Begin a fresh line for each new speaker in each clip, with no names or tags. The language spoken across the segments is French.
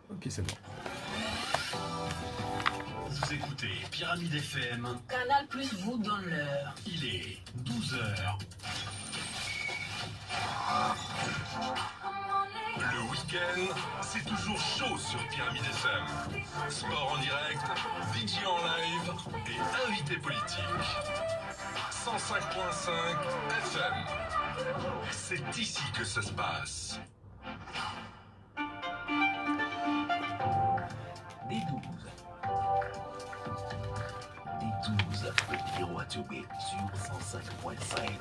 Ok, c'est bon.
Vous écoutez Pyramide FM.
Canal Plus vous donne l'heure.
Il est 12 heures. Le week-end, c'est toujours chaud sur Pyramide FM. Sport en direct, DJ en live et invité politique. 105.5 FM. C'est ici que ça se passe.
Des 12. Des 12. Le bureau à Tubé sur 105.5.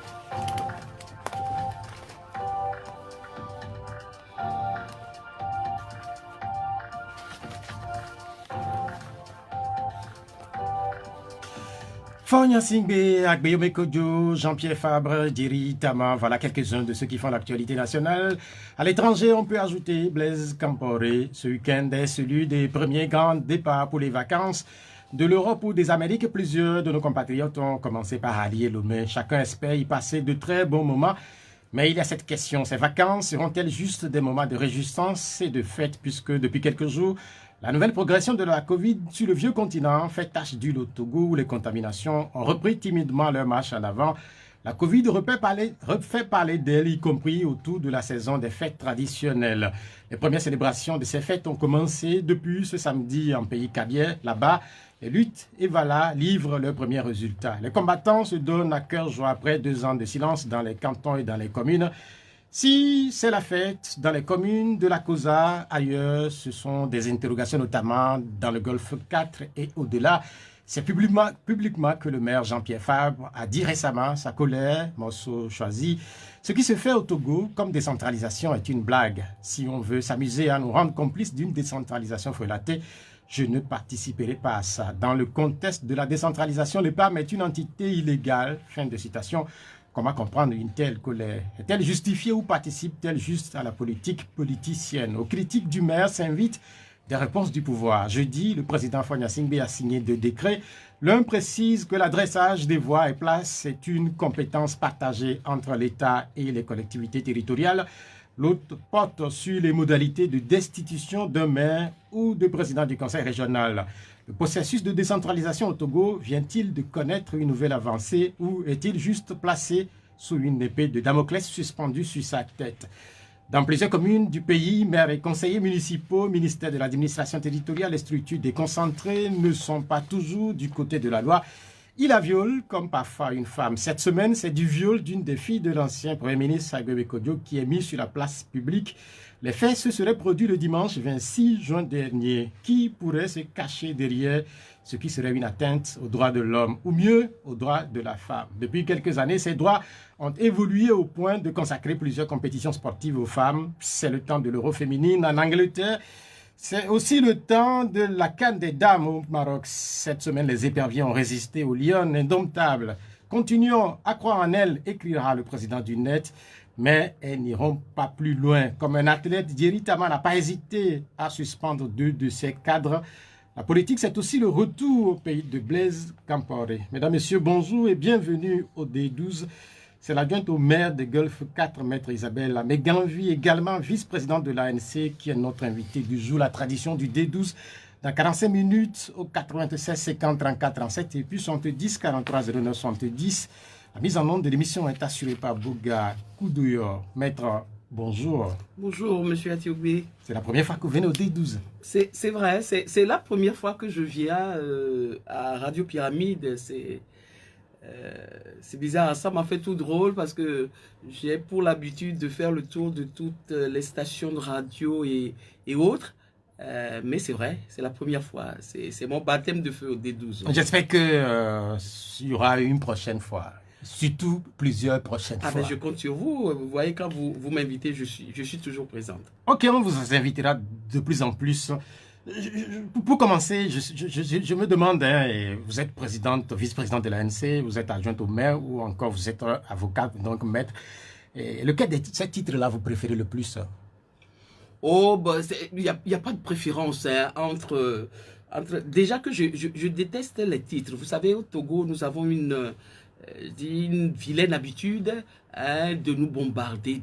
Fonya Singbe, Agbeyo Kodjo, Jean-Pierre Fabre, Diri Tama, voilà quelques-uns de ceux qui font l'actualité nationale. À l'étranger, on peut ajouter Blaise Compaoré. Ce week-end est celui des premiers grands départs pour les vacances de l'Europe ou des Amériques. Plusieurs de nos compatriotes ont commencé par allier le mais chacun espère y passer de très bons moments. Mais il y a cette question, ces vacances seront-elles juste des moments de réjouissance et de fête, puisque depuis quelques jours, la nouvelle progression de la Covid sur le vieux continent fait tache d'huile au Togo où les contaminations ont repris timidement leur marche en avant. La Covid refait parler d'elle, y compris autour de la saison des fêtes traditionnelles. Les premières célébrations de ces fêtes ont commencé depuis ce samedi en pays Kabylie. Là-bas, les luttes et Vala livrent leurs premiers résultats. Les combattants se donnent à cœur joie après 2 ans de silence dans les cantons et dans les communes. Si c'est la fête dans les communes de la Cosa, ailleurs, ce sont des interrogations, notamment dans le Golfe 4 et au-delà. C'est publiquement que le maire Jean-Pierre Fabre a dit récemment sa colère, morceau choisi. Ce qui se fait au Togo comme décentralisation est une blague. Si on veut s'amuser à nous rendre complices d'une décentralisation frelatée, je ne participerai pas à ça. Dans le contexte de la décentralisation, le PAM est une entité illégale. Fin de citation. Comment comprendre une telle colère? Est-elle justifiée ou participe-t-elle juste à la politique politicienne? Aux critiques du maire s'invitent des réponses du pouvoir. Jeudi, le président Fonya Singbe a signé 2 décrets. L'un précise que l'adressage des voies et places est une compétence partagée entre l'État et les collectivités territoriales. L'autre porte sur les modalités de destitution d'un maire ou de président du conseil régional. Le processus de décentralisation au Togo vient-il de connaître une nouvelle avancée ou est-il juste placé sous une épée de Damoclès suspendue sur sa tête? Dans plusieurs communes du pays, maires et conseillers municipaux, ministère de l'administration territoriale et structures déconcentrées ne sont pas toujours du côté de la loi. Il la viole comme parfois une femme. Cette semaine, c'est du viol d'une des filles de l'ancien Premier ministre Agbeyo Kodjo qui est mis sur la place publique. Les faits se seraient produits le dimanche 26 juin dernier. Qui pourrait se cacher derrière ce qui serait une atteinte aux droits de l'homme, ou mieux, aux droits de la femme? Depuis quelques années, ces droits ont évolué au point de consacrer plusieurs compétitions sportives aux femmes. C'est le temps de l'Euro féminine en Angleterre. C'est aussi le temps de la CAN des dames au Maroc. Cette semaine, les éperviers ont résisté aux lions indomptables. Continuons à croire en elles, écrira le président du Net. Mais elles n'iront pas plus loin. Comme un athlète, Diri Tama n'a pas hésité à suspendre 2 de ses cadres. La politique, c'est aussi le retour au pays de Blaise Compaoré. Mesdames, Messieurs, bonjour et bienvenue au D12. C'est l'adjointe au maire de Golfe 4, Maître Isabelle Meganvi, également vice-présidente de l'ANC, qui est notre invitée du jour. La tradition du D12 dans 45 minutes au 96 50 34 37 et puis 70 43 09 70. La mise en onde de l'émission est assurée par Bouga Koudouyor. Maître, bonjour.
Bonjour, monsieur Atiobé.
C'est la première fois que vous venez au D12.
C'est vrai, c'est la première fois que je viens à Radio Pyramide. C'est bizarre, ça m'a fait tout drôle parce que j'ai pour l'habitude de faire le tour de toutes les stations de radio et autres. Mais c'est vrai, c'est la première fois. C'est mon baptême de feu au D12.
J'espère qu'il y aura une prochaine fois. Surtout plusieurs prochaines fois.
Ben je compte sur vous. Vous voyez, quand vous m'invitez, je suis toujours présente.
Ok, on vous invitera de plus en plus. Pour commencer, je me demande, hein, vous êtes présidente, vice-présidente de l'ANC, vous êtes adjointe au maire ou encore vous êtes avocate, donc maître. Et lequel de ces titres-là vous préférez le plus?
Oh, bah, il n'y a pas de préférence hein, entre... Déjà que je déteste les titres. Vous savez, au Togo, nous avons une vilaine habitude hein, de nous bombarder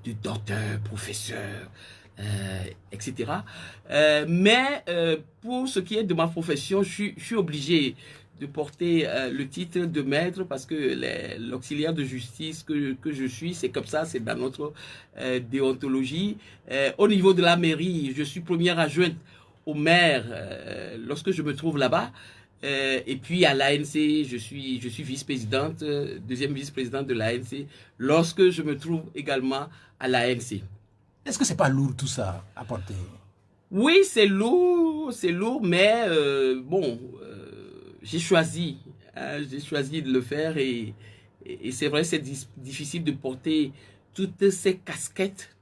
de docteurs, professeurs. etc. Mais pour ce qui est de ma profession, je suis obligé de porter le titre de maître parce que l'auxiliaire de justice que je suis, c'est comme ça, c'est dans notre déontologie. Au niveau de la mairie, je suis première adjointe au maire lorsque je me trouve là-bas. Et puis à l'ANC, je suis vice-présidente, deuxième vice-présidente de l'ANC lorsque je me trouve également à l'ANC.
Est-ce que c'est pas lourd tout ça à porter?
Oui, c'est lourd, mais bon, j'ai choisi de le faire et c'est vrai, c'est difficile de porter toutes ces casquettes,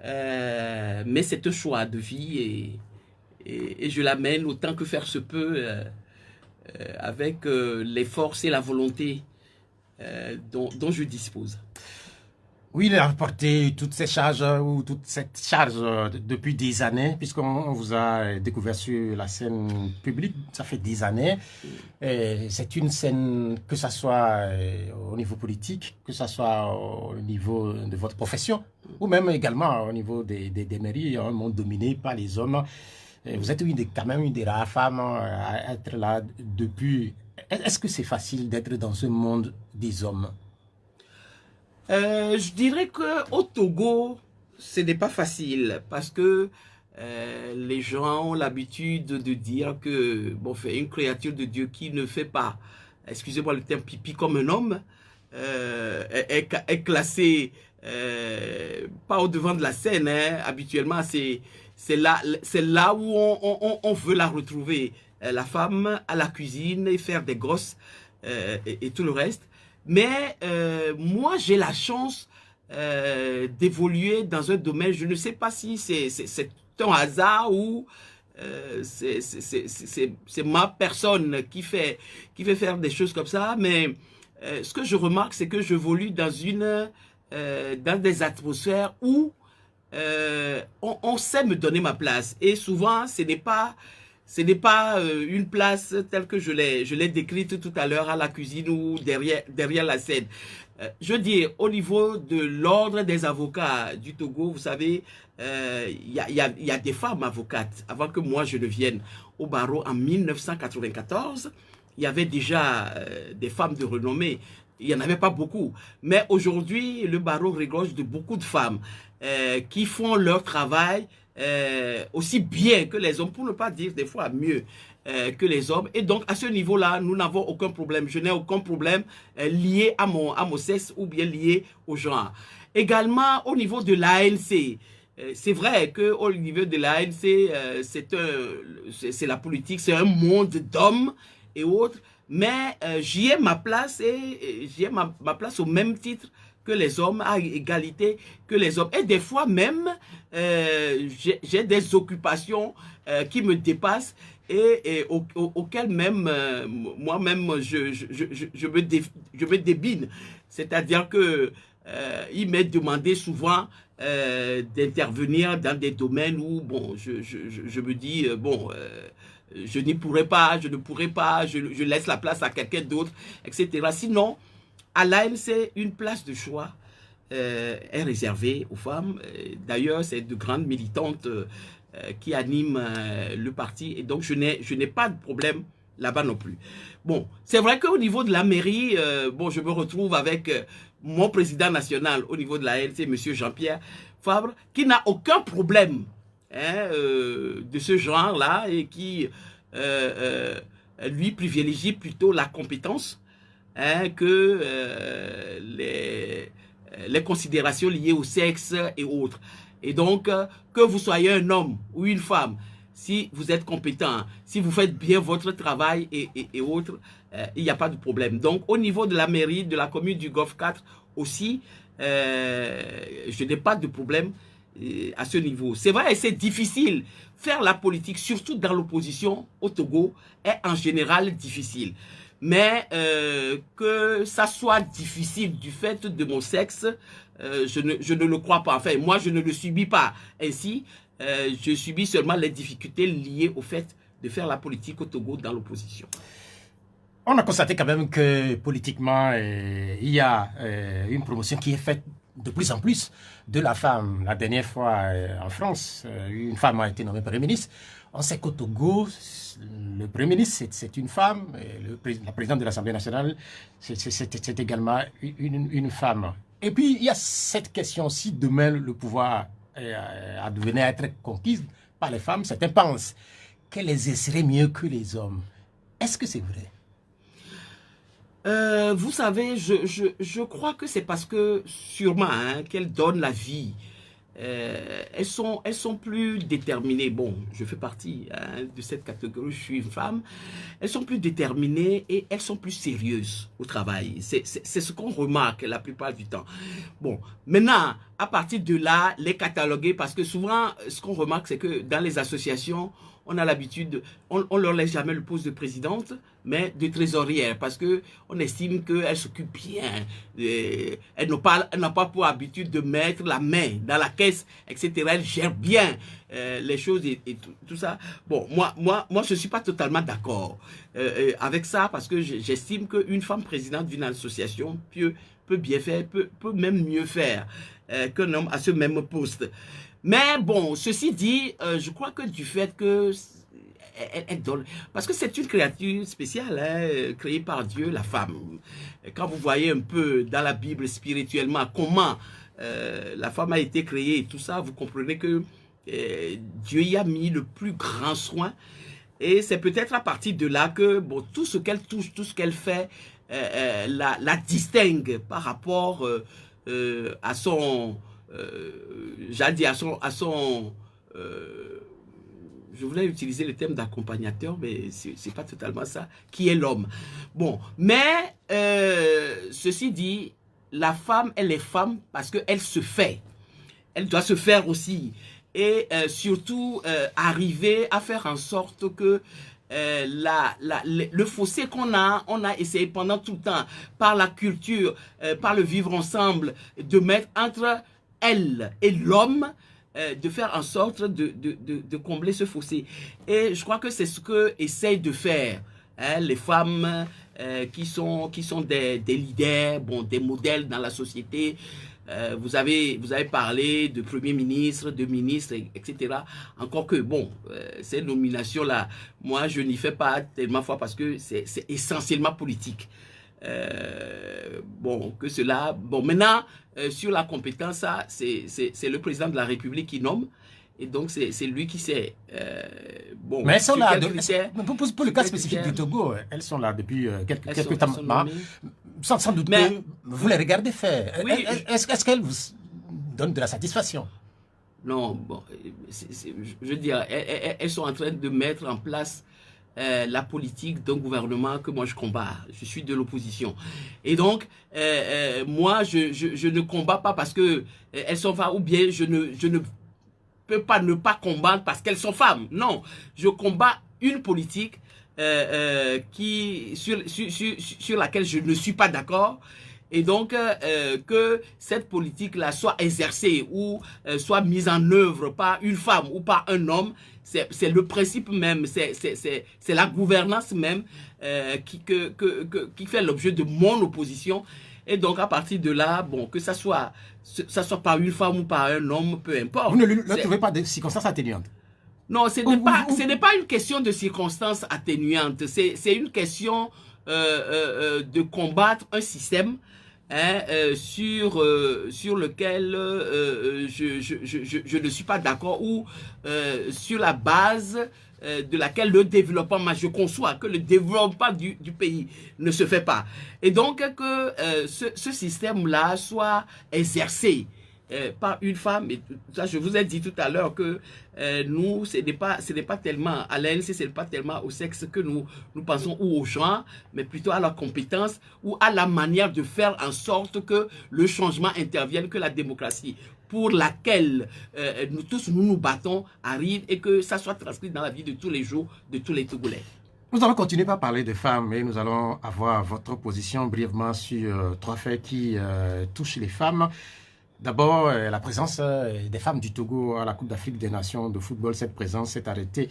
mais c'est un choix de vie et je l'amène autant que faire se peut avec les forces et la volonté dont je dispose.
Oui, il a porté toutes ces charges ou toute cette charge depuis des années, puisqu'on vous a découvert sur la scène publique, ça fait des années. C'est une scène, que ce soit au niveau politique, que ce soit au niveau de votre profession, ou même également au niveau des mairies, un monde dominé par les hommes. Vous êtes quand même une des rares femmes à être là depuis. Est-ce que c'est facile d'être dans ce monde des hommes?
Je dirais qu'au Togo, ce n'est pas facile parce que les gens ont l'habitude de dire que bon, une créature de Dieu qui ne fait pas, excusez-moi le terme, pipi comme un homme, est classée pas au devant de la scène. Hein. Habituellement, c'est là où on veut la retrouver. La femme à la cuisine et faire des grosses et tout le reste. Mais moi, j'ai la chance d'évoluer dans un domaine, je ne sais pas si c'est un hasard ou c'est ma personne qui fait faire des choses comme ça, mais ce que je remarque, c'est que j'évolue dans des atmosphères où on sait me donner ma place. Et souvent, ce n'est pas une place telle que je l'ai décrite tout à l'heure à la cuisine ou derrière la scène. Je veux dire, au niveau de l'ordre des avocats du Togo, vous savez, il y a des femmes avocates. Avant que moi je ne vienne au barreau en 1994, il y avait déjà des femmes de renommée. Il n'y en avait pas beaucoup. Mais aujourd'hui, le barreau regorge de beaucoup de femmes qui font leur travail aussi bien que les hommes, pour ne pas dire des fois mieux que les hommes. Et donc, à ce niveau-là, nous n'avons aucun problème. Je n'ai aucun problème lié à mon sexe ou bien lié au genre. Également, au niveau de l'ANC, c'est vrai qu'au niveau de l'ANC, c'est la politique, c'est un monde d'hommes et autres. Mais j'y ai ma place et j'y ai ma place au même titre que les hommes, à égalité que les hommes. Et des fois même, j'ai des occupations qui me dépassent et auxquelles même, moi-même, je me débine. C'est-à-dire que il m'est demandé souvent d'intervenir dans des domaines où, bon, je me dis, bon... je n'y pourrais pas, je ne pourrais pas, je laisse la place à quelqu'un d'autre, etc. Sinon, à l'ANC, une place de choix est réservée aux femmes. D'ailleurs, c'est de grandes militantes qui animent le parti. Et donc, je n'ai pas de problème là-bas non plus. Bon, c'est vrai qu'au niveau de la mairie, bon, je me retrouve avec mon président national au niveau de l'ANC, M. Jean-Pierre Fabre, qui n'a aucun problème de ce genre-là et qui, lui, privilégie plutôt la compétence que les considérations liées au sexe et autres. Et donc, que vous soyez un homme ou une femme, si vous êtes compétent, si vous faites bien votre travail et autres, il n'y a pas de problème. Donc, au niveau de la mairie, de la commune du Golfe 4 aussi, je n'ai pas de problème à ce niveau. C'est vrai, c'est difficile. Faire la politique, surtout dans l'opposition au Togo, est en général difficile. Mais que ça soit difficile du fait de mon sexe, je ne le crois pas. Enfin, moi, je ne le subis pas ainsi. Je subis seulement les difficultés liées au fait de faire la politique au Togo dans l'opposition.
On a constaté quand même que politiquement, il y a une promotion qui est faite de plus en plus de la femme. La dernière fois en France, une femme a été nommée Premier ministre. On sait qu'au Togo, le Premier ministre, c'est une femme. Et la présidente de l'Assemblée nationale, c'est également une femme. Et puis, il y a cette question, si demain le pouvoir venait à être conquis par les femmes, certains pensent qu'elles exerceraient mieux que les hommes. Est-ce que c'est vrai?
Vous savez, je crois que c'est parce que, sûrement, hein, qu'elles donnent la vie. Elles sont plus déterminées. Bon, je fais partie de cette catégorie, je suis une femme. Elles sont plus déterminées et elles sont plus sérieuses au travail. C'est ce qu'on remarque la plupart du temps. Bon, maintenant, à partir de là, les cataloguer, parce que souvent, ce qu'on remarque, c'est que dans les associations, on a l'habitude, on leur laisse jamais le poste de présidente, mais de trésorière, parce que on estime qu'elle s'occupe bien. Elle n'a pas pour habitude de mettre la main dans la caisse, etc. Elle gère bien les choses et tout ça. Bon, moi, je suis pas totalement d'accord avec ça, parce que j'estime qu'une femme présidente d'une association peut bien faire, peut même mieux faire qu'un homme à ce même poste. Mais bon, ceci dit, je crois que du fait que elle donne, parce que c'est une créature spéciale, hein, créée par Dieu, la femme. Quand vous voyez un peu dans la Bible spirituellement comment la femme a été créée et tout ça, vous comprenez que Dieu y a mis le plus grand soin. Et c'est peut-être à partir de là que bon, tout ce qu'elle touche, tout ce qu'elle fait, la distingue par rapport à son... j'allais dire à son je voulais utiliser le terme d'accompagnateur, mais c'est pas totalement ça, qui est l'homme. Bon, mais ceci dit, la femme, elle est femme parce qu'elle se fait. Elle doit se faire aussi. Et surtout, arriver à faire en sorte que le fossé qu'on on a essayé pendant tout le temps, par la culture, par le vivre ensemble, de mettre entre elle et l'homme, de faire en sorte de combler ce fossé. Et je crois que c'est ce que essayent de faire les femmes qui sont des leaders, bon, des modèles dans la société. Vous avez parlé de Premier ministre, de ministre, etc. Encore que, bon, ces nominations-là, moi, je n'y fais pas tellement foi parce que c'est essentiellement politique. Bon, que cela... Bon, maintenant, sur la compétence, ça, c'est le président de la République qui nomme. Et donc, c'est lui qui sait. Bon,
mais elles sont là, pour le cas spécifique
critères,
du Togo, elles sont là depuis quelques temps maintenant. Sans doute
mais,
que vous les regardez faire.
Oui,
Est-ce qu'elles vous donnent de la satisfaction?
Non, bon, je veux dire, elles sont en train de mettre en place la politique d'un gouvernement que moi je combats. Je suis de l'opposition. Et donc, moi, je ne combats pas parce que elles sont femmes, ou bien je ne peux pas ne pas combattre parce qu'elles sont femmes. Non, je combats une politique sur laquelle je ne suis pas d'accord. Et donc, que cette politique-là soit exercée ou soit mise en œuvre par une femme ou par un homme, c'est le principe même, c'est la gouvernance même qui fait l'objet de mon opposition. Et donc, à partir de là, bon, que ça soit par une femme ou par un homme, peu importe.
Vous ne trouvez pas de circonstances atténuantes?
Non, ce n'est pas une question de circonstances atténuantes. C'est une question de combattre un système sur lequel je ne suis pas d'accord ou sur la base de laquelle le développement, je conçois que le développement du pays ne se fait pas. Et donc que ce système-là soit exercé par une femme, et ça je vous ai dit tout à l'heure que nous, ce n'est pas tellement à l'ANC, ce n'est pas tellement au sexe que nous pensons ou au genre, mais plutôt à la compétence ou à la manière de faire en sorte que le changement intervienne, que la démocratie pour laquelle nous tous nous battons arrive et que ça soit transcrit dans la vie de tous les jours de tous les Togolais.
Nous allons continuer par parler de femmes et nous allons avoir votre position brièvement sur trois faits qui touchent les femmes. D'abord, la présence des femmes du Togo à la Coupe d'Afrique des Nations de football. Cette présence s'est arrêtée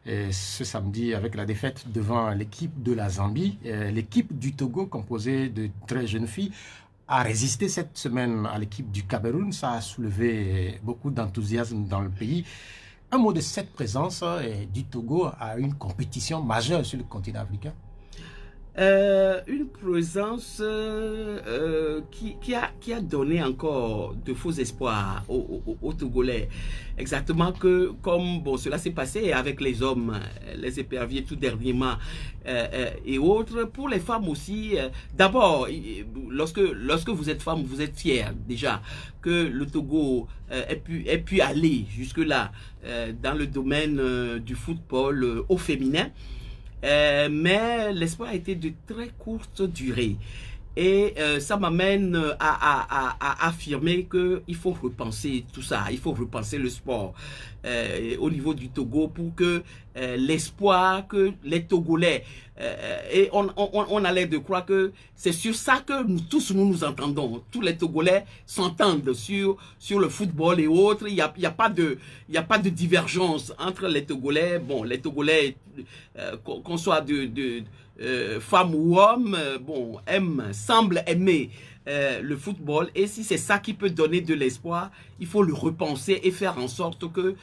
ce samedi avec la défaite devant l'équipe de la Zambie. L'équipe du Togo, composée de très jeunes filles, a résisté cette semaine à l'équipe du Cameroun. Ça a soulevé beaucoup d'enthousiasme dans le pays. Un mot de cette présence du Togo à une compétition majeure sur le continent africain.
Une présence qui a donné encore de faux espoirs aux Togolais. Exactement comme bon, cela s'est passé avec les hommes, les éperviers tout dernièrement et autres. Pour les femmes aussi, d'abord, lorsque vous êtes femme, vous êtes fière déjà que le Togo ait pu aller jusque-là dans le domaine du football au féminin. Mais l'espoir a été de très courte durée. Et ça m'amène à affirmer qu'il faut repenser tout ça. Il faut repenser le sport au niveau du Togo pour que l'espoir que les Togolais... et on a l'air de croire que c'est sur ça que nous entendons. Tous les Togolais s'entendent sur le football et autres. Il y a pas de divergence entre les Togolais. Bon, les Togolais, qu'on soit femmes ou hommes, bon, semblent aimer le football. Et si c'est ça qui peut donner de l'espoir, il faut le repenser et faire en sorte que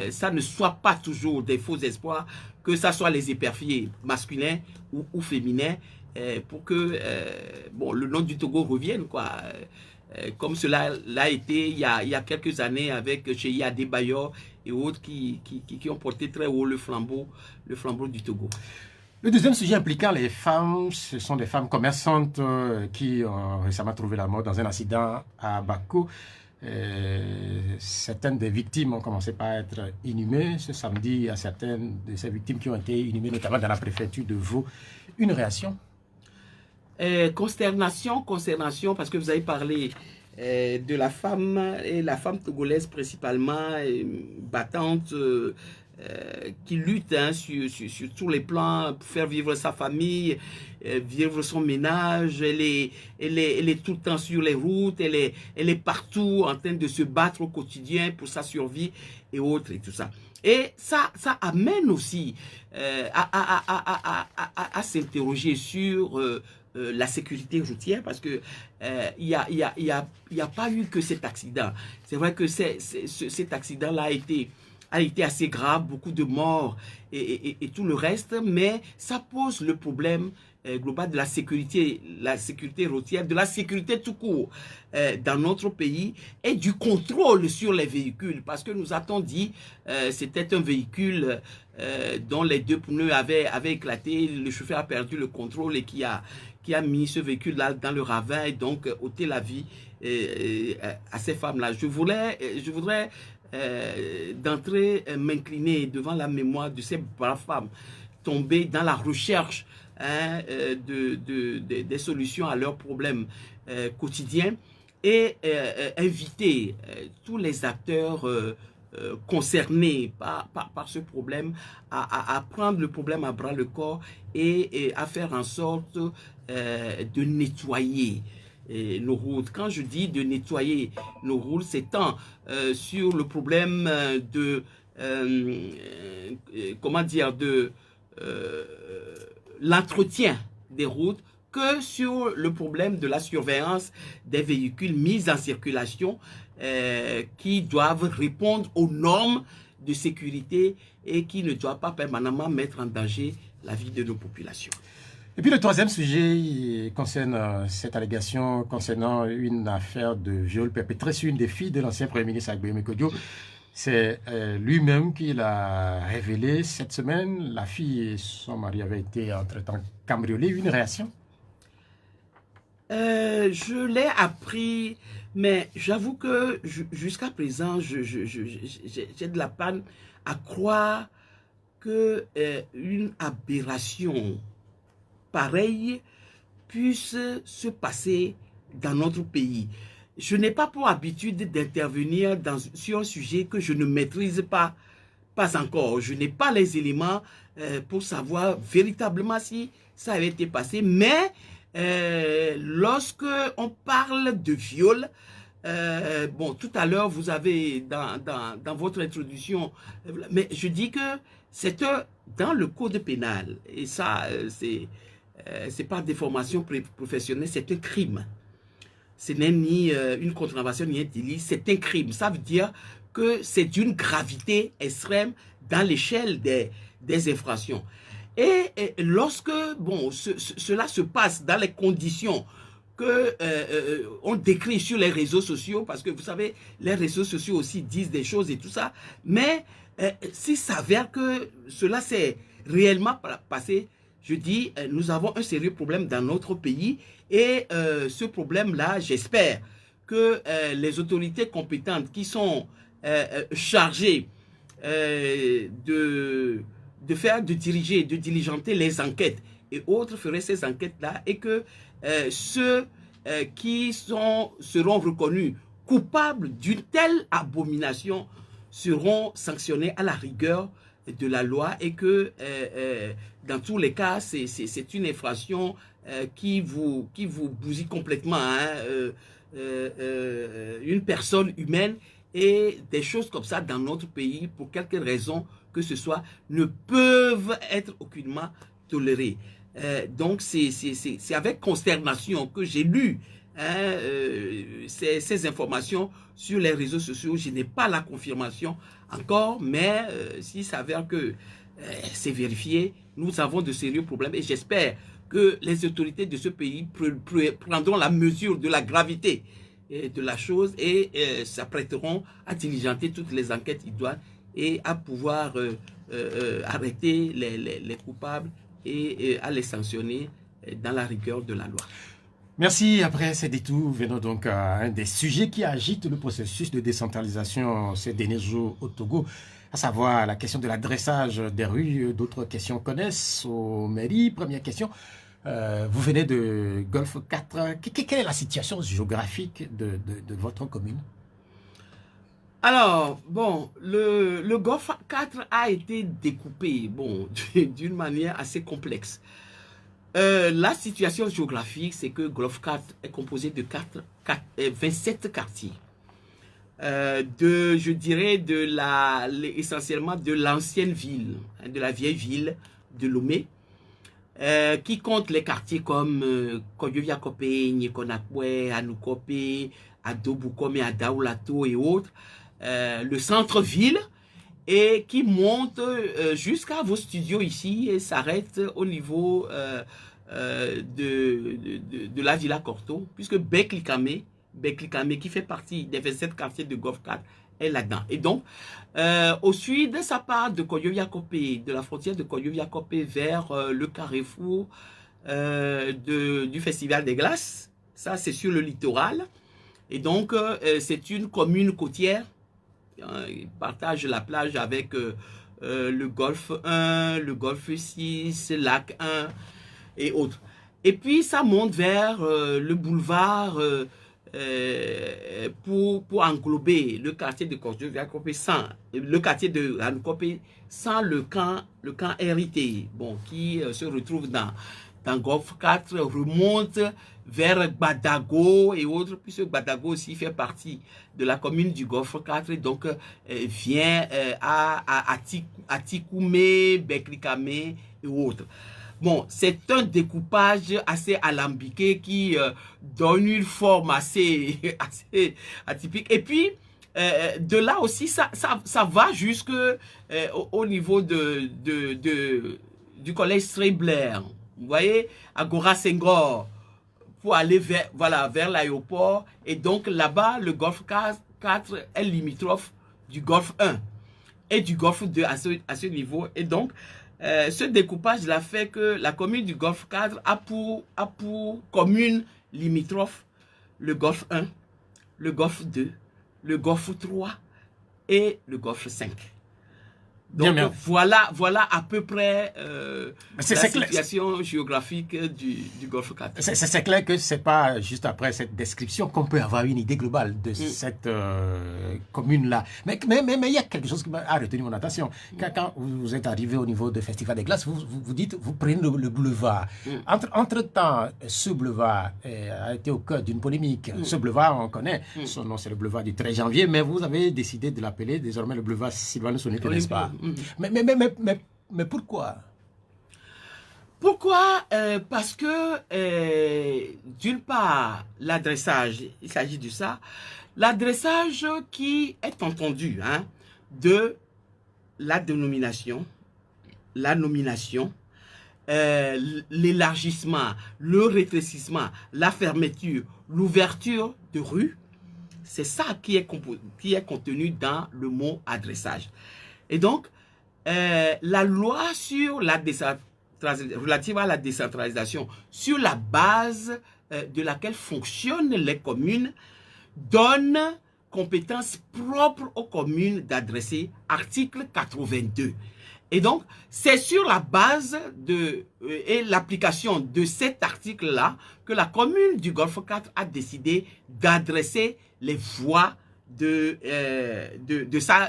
ça ne soit pas toujours des faux espoirs, que ça soit les éperviers masculins ou féminins, pour que bon, le nom du Togo revienne, quoi. Comme cela l'a été il y a quelques années avec Cheyi Adebayor et autres qui ont porté très haut le flambeau du Togo.
Le deuxième sujet impliquant les femmes, ce sont des femmes commerçantes qui ont récemment trouvé la mort dans un accident à Bako. Certaines des victimes ont commencé par être inhumées. Ce samedi, il y a certaines de ces victimes qui ont été inhumées, notamment dans la préfecture de Vaud. Une réaction?
Consternation, parce que vous avez parlé de la femme, et la femme togolaise principalement, battante, qui lutte sur tous les plans pour faire vivre sa famille, vivre son ménage. Elle est tout le temps sur les routes, elle est partout en train de se battre au quotidien pour sa survie et autres et tout ça. Et ça amène aussi à s'interroger sur la sécurité routière, parce que il y a pas eu que cet accident. C'est vrai que cet accident-là a été assez grave, beaucoup de morts et tout le reste, mais ça pose le problème global de la sécurité routière, de la sécurité tout court dans notre pays, et du contrôle sur les véhicules, parce que nous a-t-on dit c'était un véhicule dont les deux pneus avaient éclaté, le chauffeur a perdu le contrôle et qui a mis ce véhicule-là dans le ravin et donc ôté la vie à ces femmes-là. Je voudrais d'entrer m'incliner devant la mémoire de ces braves femmes tombées dans la recherche des solutions à leurs problèmes quotidiens, et inviter tous les acteurs concernés par ce problème à prendre le problème à bras le corps et à faire en sorte de nettoyer nos routes. Quand je dis de nettoyer nos routes, c'est tant sur le problème de l'entretien des routes, que sur le problème de la surveillance des véhicules mis en circulation qui doivent répondre aux normes de sécurité et qui ne doivent pas permanemment mettre en danger la vie de nos populations.
Et puis le troisième sujet concerne cette allégation concernant une affaire de viol perpétrée sur une des filles de l'ancien Premier ministre Agbeyomi Kodjo. C'est lui-même qui l'a révélé cette semaine. La fille et son mari avaient été entre-temps cambriolés. Une réaction?
Je l'ai appris, mais j'avoue que jusqu'à présent, j'ai de la peine à croire que une aberration pareille puisse se passer dans notre pays. Je n'ai pas pour habitude d'intervenir sur un sujet que je ne maîtrise pas encore. Je n'ai pas les éléments pour savoir véritablement si ça avait été passé, mais lorsque on parle de viol, bon, tout à l'heure vous avez dans votre introduction, mais je dis que c'est dans le code pénal, et ça c'est pas des formations professionnelles, c'est un crime. ce n'est ni une contravention ni un délit, c'est un crime. Ça veut dire que c'est d'une gravité extrême dans l'échelle des infractions. Et lorsque cela se passe dans les conditions que on décrit sur les réseaux sociaux, parce que vous savez, les réseaux sociaux aussi disent des choses et tout ça, mais s'il s'avère que cela s'est réellement passé, je dis, nous avons un sérieux problème dans notre pays et ce problème-là, j'espère que les autorités compétentes qui sont chargées de diriger, de diligenter les enquêtes et autres feraient ces enquêtes-là et que ceux qui seront reconnus coupables d'une telle abomination seront sanctionnés à la rigueur de la loi et que dans tous les cas, c'est une infraction qui vous bousille complètement une personne humaine et des choses comme ça dans notre pays, pour quelque raison que ce soit, ne peuvent être aucunement tolérées. Donc, c'est avec consternation que j'ai lu ces informations sur les réseaux sociaux. Je n'ai pas la confirmation encore, mais s'il s'avère que c'est vérifié, nous avons de sérieux problèmes et j'espère que les autorités de ce pays prendront la mesure de la gravité de la chose et s'apprêteront à diligenter toutes les enquêtes idoines et à pouvoir arrêter les coupables et à les sanctionner dans la rigueur de la loi.
Merci. Après ces détours, venons donc à un des sujets qui agite le processus de décentralisation ces derniers jours au Togo, à savoir la question de l'adressage des rues. D'autres questions connaissent aux mairies. Première question, vous venez de Golfe 4. Quelle est la situation géographique de votre commune?
Alors, bon, le Golfe 4 a été découpé, d'une manière assez complexe. La situation géographique, c'est que Golfe 4 est composé de 27 quartiers. Je dirais, essentiellement de l'ancienne ville, de la vieille ville de Lomé, qui compte les quartiers comme Koyoviakope, Nyekonakwe, Anoukope, Adobukome, Adaoulato et autres. Le centre-ville et qui monte jusqu'à vos studios ici et s'arrête au niveau de la Villa Corto, puisque Beklikame qui fait partie des 27 quartiers de Golfe 4 est là-dedans. Et donc, au sud, ça part de Koyoviakope, de la frontière de Koyoviakope vers le carrefour du Festival des Glaces. Ça, c'est sur le littoral. Et donc, c'est une commune côtière. Ils partagent la plage avec le Golfe 1, le Golfe 6, Lac 1 et autres. Et puis, ça monte vers le boulevard pour englober le quartier de Koyoviakope sans le quartier de Anoukope sans le camp RIT, qui se retrouve dans Golfe 4, remonte vers Gbadago et autres, puisque Gbadago aussi fait partie de la commune du Golfe 4, et donc vient à Tikoumé, Beklikame et autres. Bon, c'est un découpage assez alambiqué qui donne une forme assez atypique. Et puis, de là aussi, ça va jusque au niveau du collège Strebler. Vous voyez, à Gora Senghor, pour aller vers l'aéroport. Et donc, là-bas, le Golfe 4 est limitrophe du Golfe 1 et du Golfe 2 à ce niveau. Et donc, ce découpage-là fait que la commune du Golfe 4 a pour commune limitrophe le Golfe 1, le Golfe 2, le Golfe 3 et le Golfe 5. Donc voilà à peu près la situation géographique du Golfe 4.
C'est clair que ce n'est pas juste après cette description qu'on peut avoir une idée globale de cette commune-là. Mais il y a quelque chose qui a retenu mon attention. Quand vous êtes arrivé au niveau du Festival des Glaces, vous dites, vous prenez le boulevard. Entre-temps, ce boulevard a été au cœur d'une polémique. Ce boulevard, on connaît. Son nom, c'est le boulevard du 13 janvier, mais vous avez décidé de l'appeler désormais le boulevard Sylvanus Olympie, n'est-ce pas? Mais pourquoi?
Pourquoi? Parce que, d'une part, l'adressage, il s'agit de ça, l'adressage qui est entendu hein, de la dénomination, la nomination, l'élargissement, le rétrécissement, la fermeture, l'ouverture de rue, c'est ça qui est contenu dans le mot adressage. Et donc, la loi sur la relative à la décentralisation, sur la base de laquelle fonctionnent les communes, donne compétence propre aux communes d'adresser, article 82. Et donc, c'est sur la base et l'application de cet article-là que la commune du Golfe 4 a décidé d'adresser les voies de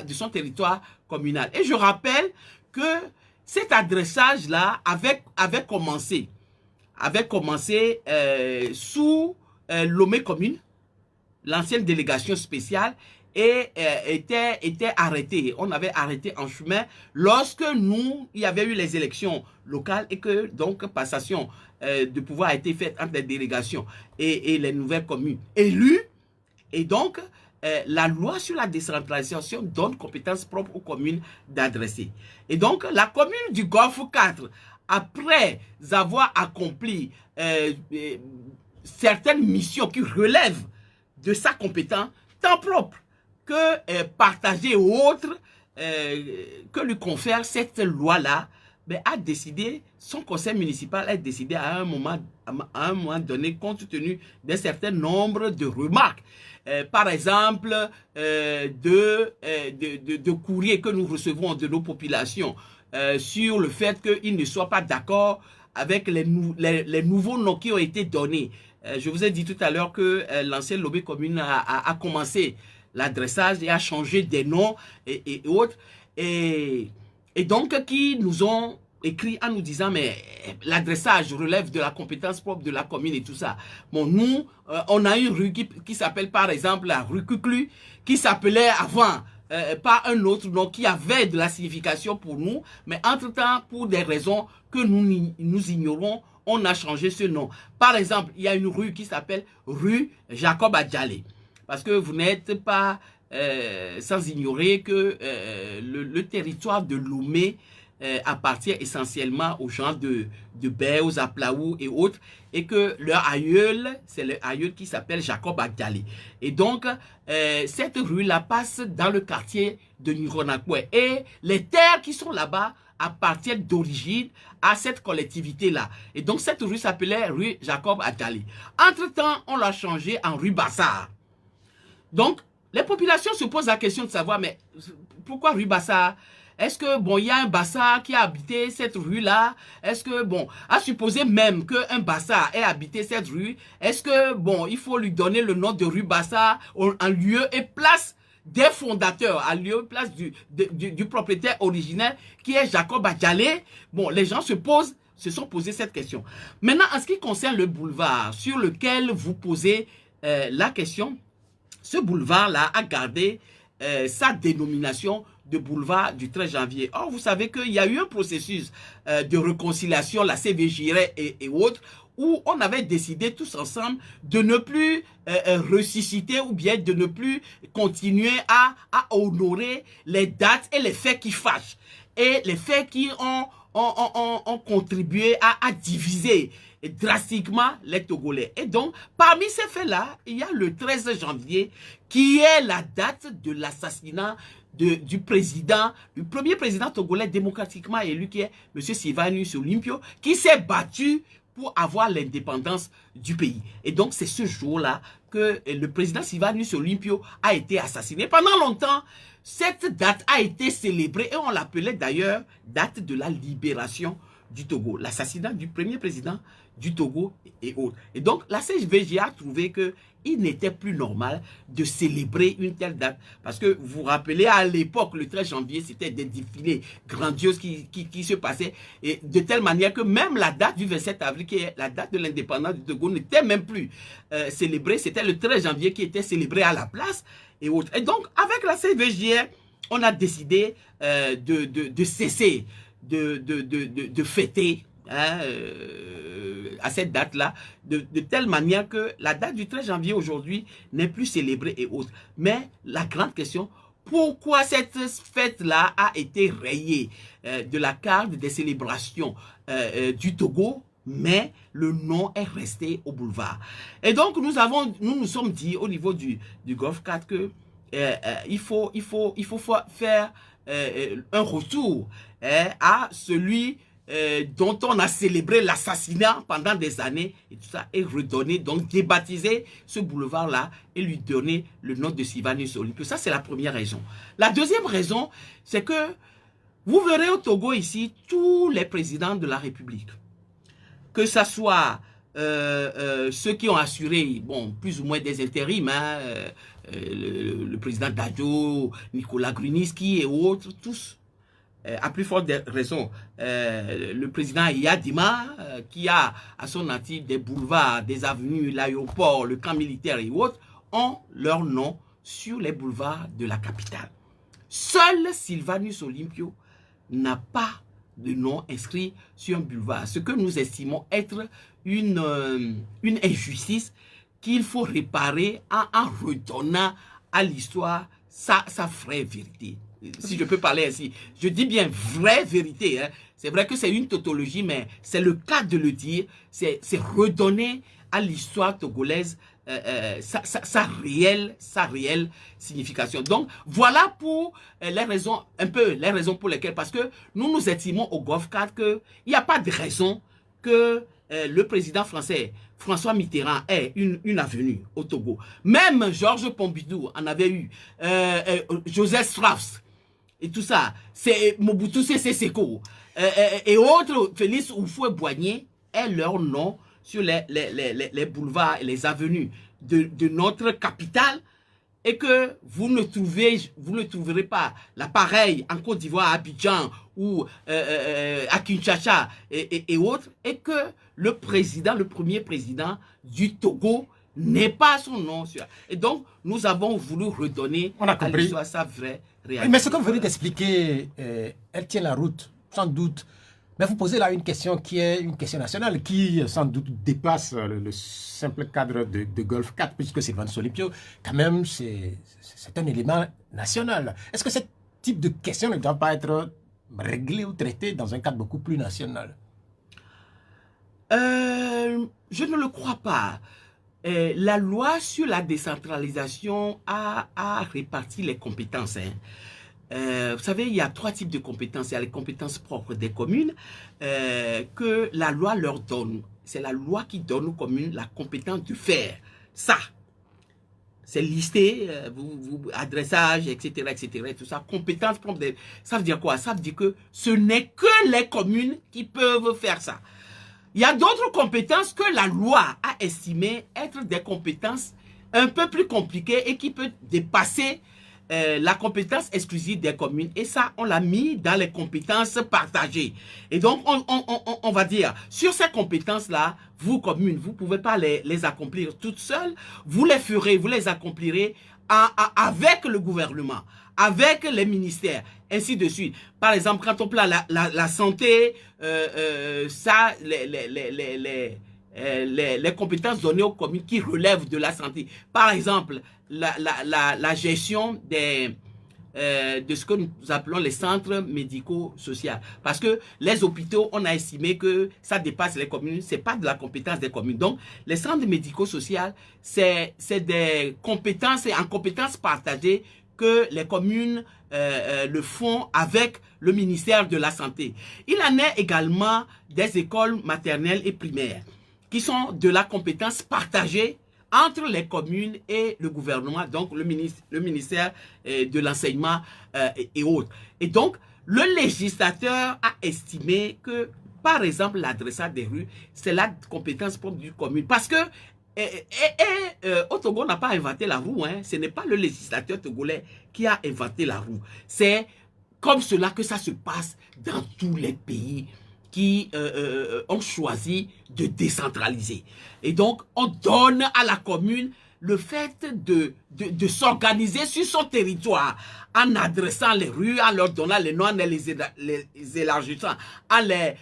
son territoire communal. Et je rappelle que cet adressage-là avait commencé sous Lomé Commune, l'ancienne délégation spéciale, et était arrêté. On avait arrêté en chemin lorsque il y avait eu les élections locales et que donc passation de pouvoir a été faite entre les délégations et les nouvelles communes élues. Et donc, la loi sur la décentralisation donne compétence propre aux communes d'adresser. Et donc, la commune du Golfe 4, après avoir accompli certaines missions qui relèvent de sa compétence, tant propre que partagée ou autre, que lui confère cette loi-là, a décidé, son conseil municipal a décidé à un moment donné, compte tenu d'un certain nombre de remarques, par exemple, de courriers que nous recevons de nos populations sur le fait qu'ils ne soient pas d'accord avec les nouveaux noms qui ont été donnés. Je vous ai dit tout à l'heure que l'ancienne Lomé Commune a commencé l'adressage et a changé des noms et autres. Et donc, qui nous ont écrit en nous disant, mais l'adressage relève de la compétence propre de la commune et tout ça. Bon, nous, on a une rue qui s'appelle par exemple la rue Cuclu, qui s'appelait avant par un autre nom qui avait de la signification pour nous, mais entre-temps, pour des raisons que nous ignorons, on a changé ce nom. Par exemple, il y a une rue qui s'appelle rue Jacob Adjalé. Parce que vous n'êtes pas sans ignorer que le territoire de Lomé appartient essentiellement aux gens de Béouz, Aplaou et autres, et que leur aïeul, c'est le aïeul qui s'appelle Jacob Adjalé. Et donc, cette rue-là passe dans le quartier de Nironakwe. Et les terres qui sont là-bas appartiennent d'origine à cette collectivité-là. Et donc, cette rue s'appelait rue Jacob Adjalé. Entre-temps, on l'a changé en rue Bassar. Donc, les populations se posent la question de savoir, mais pourquoi rue Bassar? Est-ce que, bon, il y a un Bassar qui a habité cette rue-là? Est-ce que, bon, à supposer même qu'un Bassar ait habité cette rue, est-ce que, bon, il faut lui donner le nom de rue Bassar en lieu et place des fondateurs, en lieu et place du propriétaire originel qui est Jacob Adjalé? Bon, les gens se sont posé cette question. Maintenant, en ce qui concerne le boulevard sur lequel vous posez la question, ce boulevard-là a gardé sa dénomination de boulevard du 13 janvier. Or, vous savez qu'il y a eu un processus de réconciliation, la CVJR et autres, où on avait décidé tous ensemble de ne plus ressusciter ou bien de ne plus continuer à honorer les dates et les faits qui fâchent. Et les faits qui ont contribué à diviser drastiquement les Togolais. Et donc, parmi ces faits-là, il y a le 13 janvier qui est la date de l'assassinat du premier président togolais démocratiquement élu qui est M. Sylvanus Olympio, qui s'est battu pour avoir l'indépendance du pays. Et donc, c'est ce jour-là que le président Sylvanus Olympio a été assassiné. Pendant longtemps, cette date a été célébrée et on l'appelait d'ailleurs date de la libération du Togo, l'assassinat du premier président du Togo et autres. Et donc, la CVJ a trouvé qu'il n'était plus normal de célébrer une telle date. Parce que vous vous rappelez, à l'époque, le 13 janvier, c'était des défilés grandioses qui se passaient. Et de telle manière que même la date du 27 avril, qui est la date de l'indépendance du Togo, n'était même plus célébrée. C'était le 13 janvier qui était célébré à la place et autres. Et donc, avec la CVJ, on a décidé de cesser de fêter hein, à cette date-là, de telle manière que la date du 13 janvier aujourd'hui n'est plus célébrée et autres. Mais la grande question, pourquoi cette fête-là a été rayée de la carte des célébrations du Togo, mais le nom est resté au boulevard. Et donc, nous sommes dit au niveau du Golf 4 que il faut faire un retour à celui dont on a célébré l'assassinat pendant des années et tout ça, et redonner, donc débaptiser ce boulevard-là et lui donner le nom de Sylvanus Olympio. Ça, c'est la première raison. La deuxième raison, c'est que vous verrez au Togo ici tous les présidents de la République, que ce soit ceux qui ont assuré, bon, plus ou moins des intérims, hein, le président Dadjo, Nicolas Gruniski et autres, tous, à plus forte raison, le président Yadima, qui a à son actif des boulevards, des avenues, l'aéroport, le camp militaire et autres, ont leur nom sur les boulevards de la capitale. Seul Sylvanus Olympio n'a pas de nom inscrit sur un boulevard, ce que nous estimons être une injustice qu'il faut réparer en redonnant à l'histoire sa vraie vérité. Si je peux parler ainsi, je dis bien vraie vérité. Hein. C'est vrai que c'est une tautologie, mais c'est le cas de le dire. C'est redonner à l'histoire togolaise sa réelle signification. Donc, voilà pour les raisons, les raisons pour lesquelles, parce que nous estimons au Golf 4 qu'il n'y a pas de raison que le président français, François Mitterrand, ait une avenue au Togo. Même Georges Pompidou en avait eu, Joseph Strauss, et tout ça, c'est Mobutu Sese Seko, et autres, Félix Houphouët-Boigny, est leur nom sur les boulevards et les avenues de notre capitale, et que vous ne trouverez pas l'appareil en Côte d'Ivoire, à Abidjan ou à Kinshasa et autres, et que le premier président du Togo n'est pas son nom. Et donc, nous avons voulu redonner à l'histoire sa vraie réalité.
Mais ce que vous venez d'expliquer, elle tient la route, sans doute. Mais vous posez là une question qui est une question nationale, qui sans doute dépasse le simple cadre de Golf 4, puisque c'est Sylvanus Olympio, quand même, c'est un élément national. Est-ce que ce type de question ne doit pas être réglé ou traité dans un cadre beaucoup plus national?
Je ne le crois pas. La loi sur la décentralisation a réparti les compétences. Vous savez, il y a 3 types de compétences. Il y a les compétences propres des communes que la loi leur donne. C'est la loi qui donne aux communes la compétence de faire ça. C'est listé, adressage, etc., etc., tout ça. Compétences propres, ça veut dire quoi? Ça veut dire que ce n'est que les communes qui peuvent faire ça. Il y a d'autres compétences que la loi a estimé être des compétences un peu plus compliquées et qui peuvent dépasser la compétence exclusive des communes. Et ça, on l'a mis dans les compétences partagées. Et donc, on va dire, sur ces compétences-là, vous, communes, vous ne pouvez pas les accomplir toutes seules. Vous les ferez, vous les accomplirez avec le gouvernement, avec les ministères, ainsi de suite. Par exemple, quand on parle la santé, ça, les compétences données aux communes qui relèvent de la santé. Par exemple, la gestion de ce que nous appelons les centres médico-sociaux. Parce que les hôpitaux, on a estimé que ça dépasse les communes, c'est pas de la compétence des communes. Donc, les centres médico-sociaux, c'est des compétences et en compétences partagées que les communes le font avec le ministère de la Santé. Il en est également des écoles maternelles et primaires qui sont de la compétence partagée entre les communes et le gouvernement, donc le ministère de l'enseignement et autres. Et donc, le législateur a estimé que, par exemple, l'adressage des rues, c'est la compétence propre du commune. Parce que au Togo, on n'a pas inventé la roue. Hein. Ce n'est pas le législateur togolais qui a inventé la roue. C'est comme cela que ça se passe dans tous les pays qui ont choisi de décentraliser. Et donc, on donne à la commune le fait de s'organiser sur son territoire en adressant les rues, en leur donnant les noms, en les élargissant, en les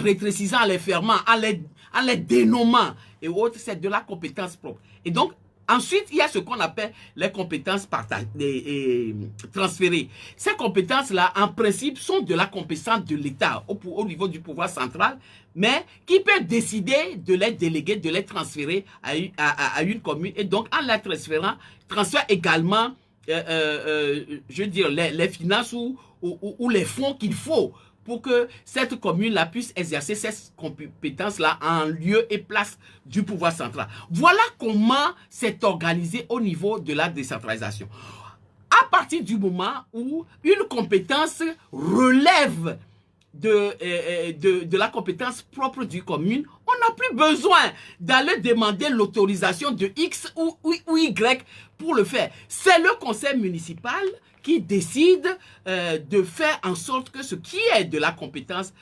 rétrécissant, en les fermant, en les dénommant et autres, c'est de la compétence propre. Et donc, ensuite, il y a ce qu'on appelle les compétences transférées. Ces compétences-là, en principe, sont de la compétence de l'État au niveau du pouvoir central, mais qui peut décider de les déléguer, de les transférer à une commune. Et donc, en les transférant, transfère également, je veux dire, les finances ou les fonds qu'il faut pour que cette commune-là puisse exercer ces compétences-là en lieu et place du pouvoir central. Voilà comment c'est organisé au niveau de la décentralisation. À partir du moment où une compétence relève de la compétence propre du commune, on n'a plus besoin d'aller demander l'autorisation de X ou Y pour le faire. C'est le conseil municipal qui décide de faire en sorte que ce qui est de la compétence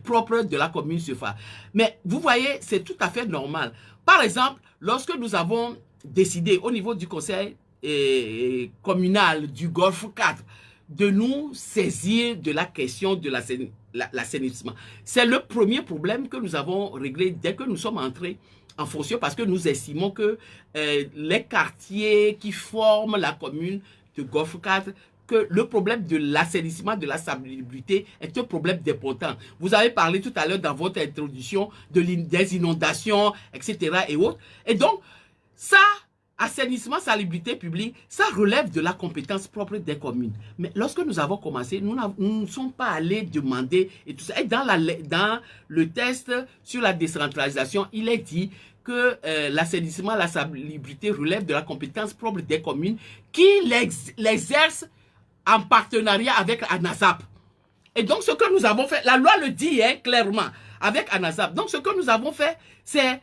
propre de la commune se fasse. Mais vous voyez, c'est tout à fait normal. Par exemple, lorsque nous avons décidé au niveau du conseil communal du Golfe 4 de nous saisir de la question de l'assainissement, c'est le premier problème que nous avons réglé dès que nous sommes entrés en fonction, parce que nous estimons que les quartiers qui forment la commune de Golfe 4, que le problème de l'assainissement, de la salubrité est un problème d'important. Vous avez parlé tout à l'heure dans votre introduction des inondations, etc. et autres. Et donc, ça, assainissement, salubrité publique, ça relève de la compétence propre des communes. Mais lorsque nous avons commencé, nous ne sommes pas allés demander et tout ça. Et dans le test sur la décentralisation, il est dit que l'assainissement, la salubrité relève de la compétence propre des communes qui l'exercent en partenariat avec ANASAP. Et donc, ce que nous avons fait, la loi le dit clairement, avec ANASAP. Donc, ce que nous avons fait, c'est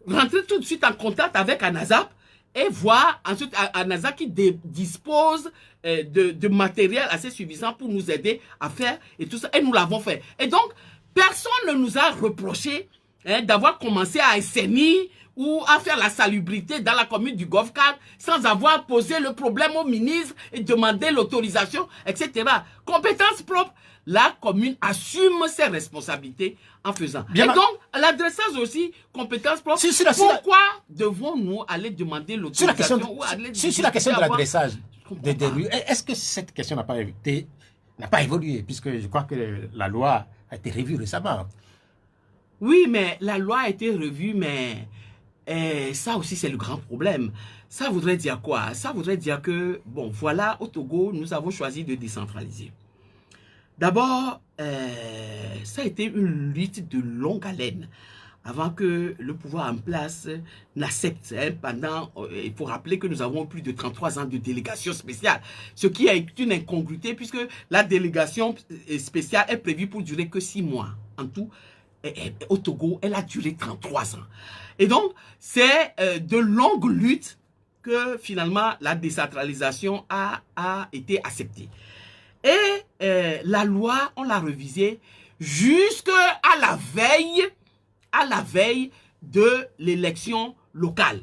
rentrer tout de suite en contact avec ANASAP et voir ensuite ANASAP qui dispose de matériel assez suffisant pour nous aider à faire et tout ça. Et nous l'avons fait. Et donc, personne ne nous a reproché d'avoir commencé à assainir ou à faire la salubrité dans la commune du Golfe 4 sans avoir posé le problème au ministre et demandé l'autorisation, etc. Compétence propre, la commune assume ses responsabilités en faisant. Bien, et donc, l'adressage aussi, compétence propre, pourquoi devons-nous aller demander l'autorisation
sur la question de l'adressage des rues, est-ce que cette question n'a pas évolué, puisque je crois que la loi a été revue récemment?
Oui, mais la loi a été revue, mais ça aussi, c'est le grand problème. Ça voudrait dire quoi? Ça voudrait dire que, bon, voilà, au Togo, nous avons choisi de décentraliser. D'abord, ça a été une lutte de longue haleine avant que le pouvoir en place n'accepte. Il faut rappeler que nous avons plus de 33 ans de délégation spéciale, ce qui est une incongruité puisque la délégation spéciale est prévue pour durer que 6 mois en tout. Au Togo, elle a duré 33 ans. Et donc, c'est de longues luttes que finalement la décentralisation a été acceptée. Et la loi, on l'a révisée jusqu'à la veille de l'élection locale,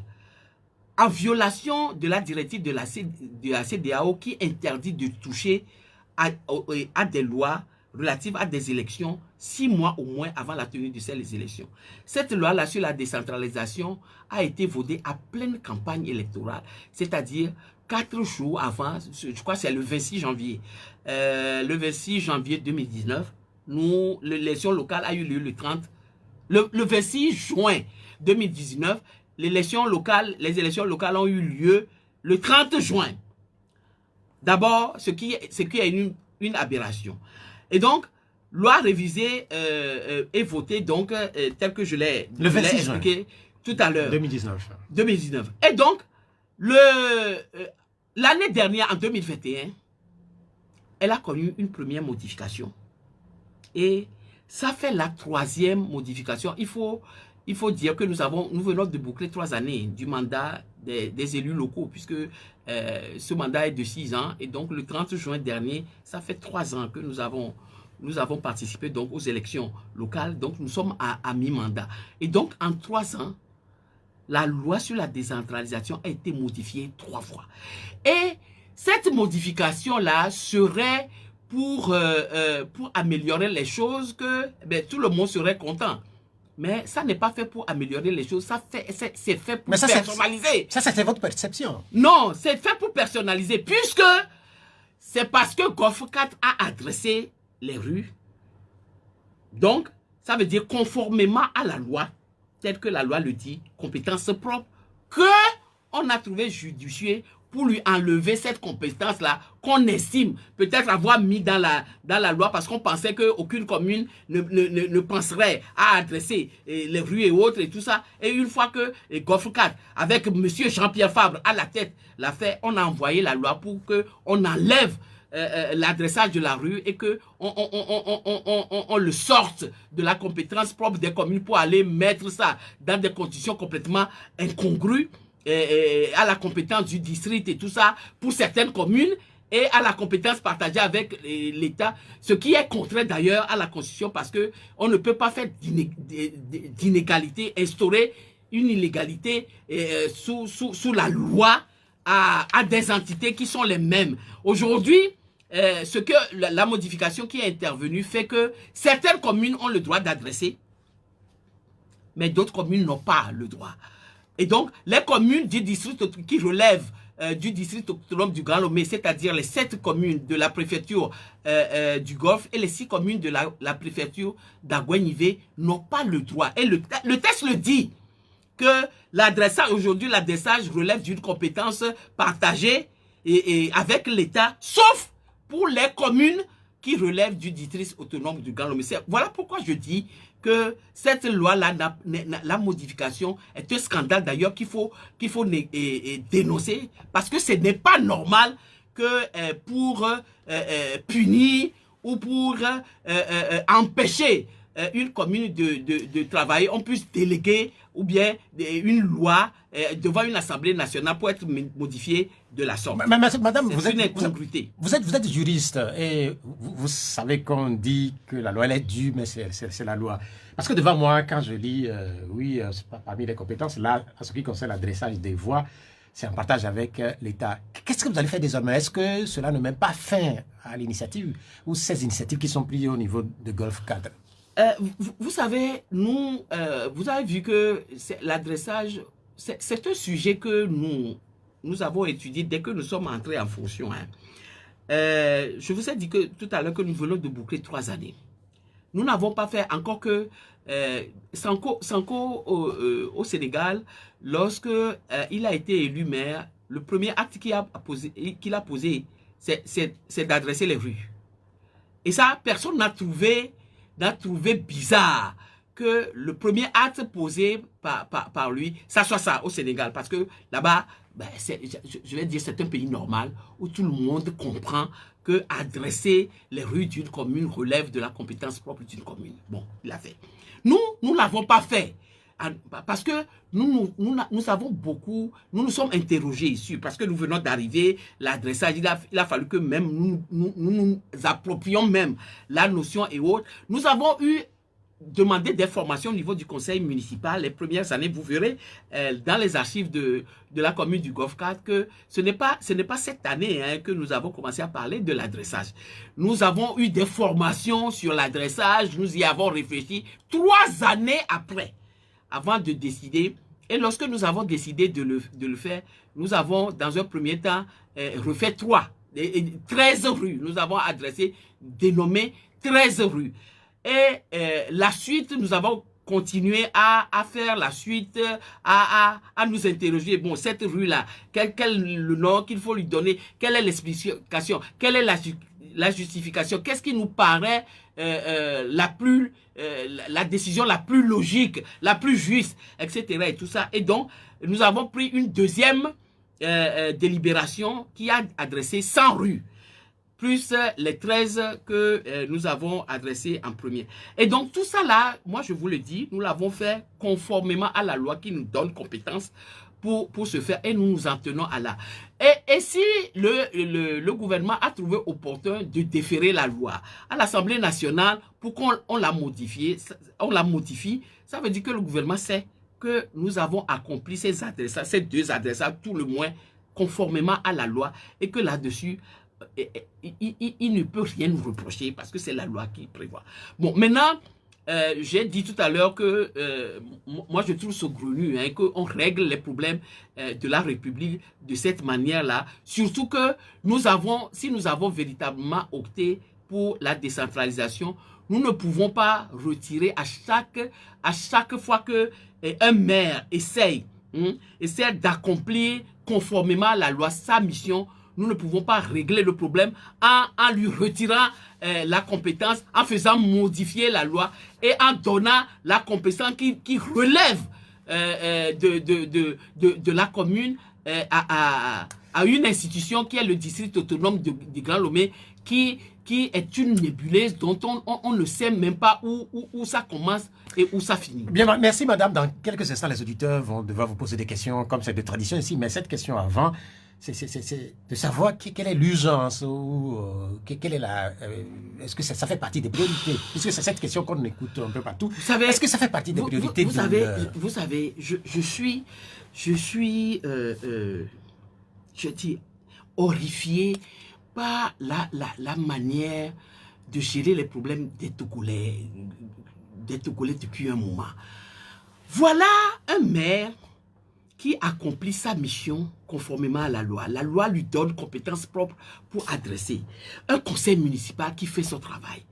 en violation de la directive de la CEDEAO qui interdit de toucher à des lois relatives à des élections 6 mois au moins avant la tenue de ces élections. Cette loi-là sur la décentralisation a été votée à pleine campagne électorale, c'est-à-dire 4 jours avant, je crois que c'est le 26 janvier. Le 26 janvier 2019, l'élection locale a eu lieu le 30. Le 26 juin 2019, les élections locales ont eu lieu le 30 juin. D'abord, ce qui est une aberration. Et donc, loi révisée et votée, donc, tel que je l'ai expliqué tout à l'heure. 2019. Et donc, l'année dernière, en 2021, elle a connu une première modification. Et ça fait la 3e modification. Il faut dire que nous venons de boucler 3 années du mandat des élus locaux, puisque ce mandat est de 6 ans. Et donc, le 30 juin dernier, ça fait 3 ans que nous avons participé donc, aux élections locales. Donc, nous sommes à mi-mandat. Et donc, en 3 ans, la loi sur la décentralisation a été modifiée 3 fois. Et cette modification-là serait pour améliorer les choses, que tout le monde serait content. Mais ça n'est pas fait pour améliorer les choses, c'est fait pour personnaliser.
Ça, c'était votre perception.
Non, c'est fait pour personnaliser, puisque c'est parce que Golf 4 a adressé les rues. Donc, ça veut dire conformément à la loi, telle que la loi le dit, compétence propre, qu'on a trouvé judicieux pour lui enlever cette compétence-là qu'on estime peut-être avoir mis dans la loi parce qu'on pensait qu'aucune commune ne penserait à adresser les rues et autres et tout ça. Et une fois que Golf 4, avec M. Jean-Pierre Fabre à la tête, l'a fait, on a envoyé la loi pour qu'on enlève l'adressage de la rue et que on le sorte de la compétence propre des communes pour aller mettre ça dans des conditions complètement incongrues à la compétence du district et tout ça pour certaines communes et à la compétence partagée avec l'État, ce qui est contraire d'ailleurs à la Constitution parce que on ne peut pas faire d'inégalité, instaurer une illégalité sous la loi à des entités qui sont les mêmes. Aujourd'hui, la modification qui est intervenue fait que certaines communes ont le droit d'adresser, mais d'autres communes n'ont pas le droit. Et donc, les communes du district qui relèvent du district autonome du Grand Lomé, c'est-à-dire les 7 communes de la préfecture du Golfe et les 6 communes de la préfecture d'Aguenivé n'ont pas le droit. Et le texte le dit que l'adressage, aujourd'hui, l'adressage relève d'une compétence partagée et avec l'État, sauf pour les communes qui relèvent du district autonome du Grand Lomé. Voilà pourquoi je dis que cette loi-là, la modification est un scandale d'ailleurs qu'il faut dénoncer parce que ce n'est pas normal que pour punir ou pour empêcher une commune de travailler, on puisse déléguer ou bien une loi devant une assemblée nationale pour être modifiée de la sorte.
Madame,
vous
êtes juriste et vous savez qu'on dit que la loi elle est due, mais c'est la loi. Parce que devant moi, quand je lis, parmi les compétences, là, en ce qui concerne l'adressage des voix, c'est en partage avec l'État. Qu'est-ce que vous allez faire désormais? Est-ce que cela ne met pas fin à l'initiative ou ces initiatives qui sont prises au niveau de Golf 4?
Vous savez, nous, vous avez vu que l'adressage, c'est un sujet que nous avons étudié dès que nous sommes entrés en fonction. Hein. Je vous ai dit que tout à l'heure que nous venons de boucler 3 années. Nous n'avons pas fait encore que Sanko au Sénégal, lorsque il a été élu maire, le premier acte qu'il a posé, c'est d'adresser les rues. Et ça, personne n'a trouvé bizarre que le premier acte posé par lui, ça soit ça au Sénégal. Parce que là-bas, je vais dire, c'est un pays normal où tout le monde comprend que adresser les rues d'une commune relève de la compétence propre d'une commune. Bon, il l'a fait. Nous ne l'avons pas fait. Parce que nous avons beaucoup, nous nous sommes interrogés ici, parce que nous venons d'arriver, l'adressage, il a fallu que même nous approprions même la notion et autres. Nous avons demandé des formations au niveau du conseil municipal. Les premières années, vous verrez dans les archives de la commune du Golfe 4 que ce n'est pas cette année que nous avons commencé à parler de l'adressage. Nous avons eu des formations sur l'adressage, nous y avons réfléchi 3 années après. Avant de décider, et lorsque nous avons décidé de le faire, nous avons dans un premier temps refait 13 rues. Nous avons dénommé 13 rues. Et la suite, nous avons continué à faire la suite, à nous interroger. Bon, cette rue-là, quel est le nom qu'il faut lui donner? Quelle est l'explication? Quelle est la justification? Qu'est-ce qui nous paraît la décision la plus logique, la plus juste, etc. et tout ça. Et donc, nous avons pris une deuxième délibération qui a adressé 100 rues, plus les 13 que nous avons adressées en premier. Et donc, tout ça là, moi je vous le dis, nous l'avons fait conformément à la loi qui nous donne compétence pour se faire, et nous nous en tenons à là. Et si le gouvernement a trouvé opportun de déférer la loi à l'Assemblée nationale pour qu'on la modifie, ça veut dire que le gouvernement sait que nous avons accompli ces deux adressages, tout le moins, conformément à la loi, et que là-dessus, il ne peut rien nous reprocher parce que c'est la loi qui prévoit. Bon, maintenant, j'ai dit tout à l'heure que moi je trouve saugrenu qu'on règle les problèmes de la République de cette manière-là. Surtout que si nous avons véritablement opté pour la décentralisation, nous ne pouvons pas retirer à chaque fois que un maire essaie d'accomplir conformément à la loi sa mission. Nous ne pouvons pas régler le problème en lui retirant la compétence, en faisant modifier la loi et en donnant la compétence qui relève de la commune à une institution qui est le district autonome du Grand Lomé, qui est une nébuleuse dont on ne sait même pas où ça commence et où ça finit.
Bien, merci madame. Dans quelques instants, les auditeurs vont devoir vous poser des questions comme c'est de tradition ici, mais cette question avant, c'est de savoir quelle est l'urgence ou quelle est est-ce que ça fait partie des priorités? Puisque c'est cette question qu'on écoute un peu partout. Est-ce que ça fait partie des priorités?
Vous savez, je dis, horrifié par la manière de gérer les problèmes des Togolais depuis un moment. Voilà un maire qui accomplit sa mission conformément à la loi. La loi lui donne compétence propre pour adresser un conseil municipal qui fait son travail.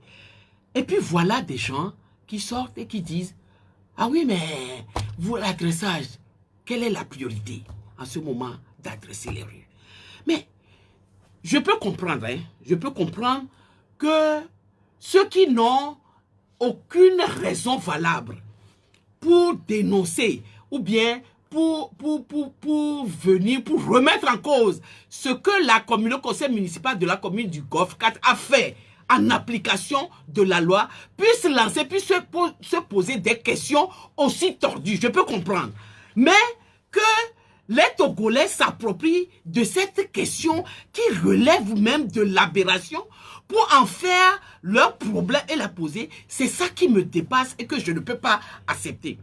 Et puis voilà des gens qui sortent et qui disent « Ah oui, mais vous, l'adressage, quelle est la priorité en ce moment d'adresser les rues ?» Mais je peux comprendre, je peux comprendre que ceux qui n'ont aucune raison valable pour dénoncer ou bien pour venir, pour remettre en cause ce que le conseil municipal de la commune du Golfe 4 a fait en application de la loi, puissent se poser des questions aussi tordues. Je peux comprendre. Mais que les Togolais s'approprient de cette question qui relève même de l'aberration pour en faire leur problème et la poser, c'est ça qui me dépasse et que je ne peux pas accepter.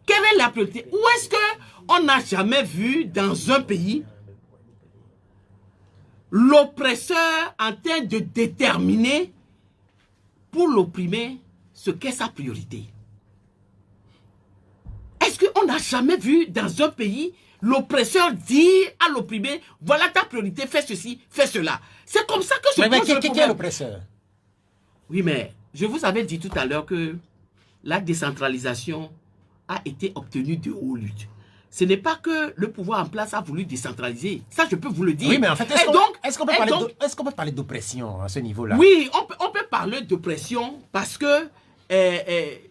Quelle est la priorité? Où est-ce qu'on n'a jamais vu dans un pays l'oppresseur en train de déterminer pour l'opprimer ce qu'est sa priorité? Est-ce qu'on n'a jamais vu dans un pays l'oppresseur dire à l'opprimé, voilà ta priorité, fais ceci, fais cela? C'est comme ça que je pose le problème.
Qui est l'oppresseur?
Oui, mais je vous avais dit tout à l'heure que la décentralisation a été obtenue de haute lutte. Ce n'est pas que le pouvoir en place a voulu décentraliser. Ça, je peux vous le dire.
Oui, mais en fait, est-ce qu'on peut parler d'oppression à ce niveau-là?
Oui, on peut parler d'oppression parce que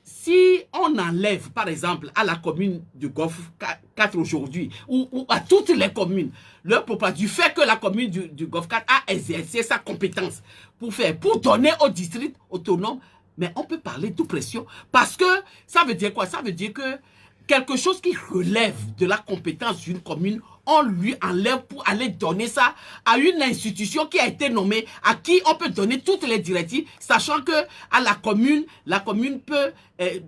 si on enlève, par exemple, à la commune du Golfe 4 aujourd'hui, ou à toutes les communes, du fait que la commune du Golfe 4 a exercé sa compétence pour donner au district autonome, mais on peut parler d'oppression parce que ça veut dire quoi? Ça veut dire que quelque chose qui relève de la compétence d'une commune, on lui enlève pour aller donner ça à une institution qui a été nommée, à qui on peut donner toutes les directives, sachant que à la commune peut,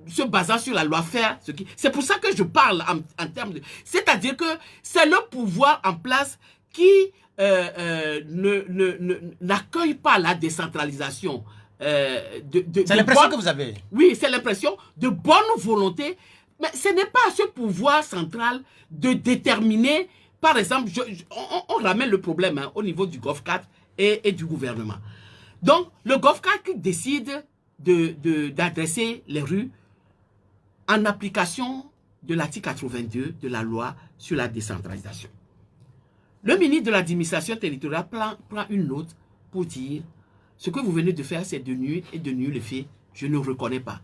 se basant sur la loi, faire ce qui... C'est pour ça que je parle en termes de... C'est-à-dire que c'est le pouvoir en place qui n'accueille pas la décentralisation.
C'est l'impression que vous avez.
Oui, c'est l'impression de bonne volonté. Mais ce n'est pas à ce pouvoir central de déterminer, par exemple, on ramène le problème au niveau du Golfe 4 et du gouvernement. Donc, le Golfe 4 décide d'adresser les rues en application de l'article 82 de la loi sur la décentralisation. Le ministre de l'administration territoriale prend une note pour dire ce que vous venez de faire, c'est de nuire et de nuire le fait, je ne reconnais pas.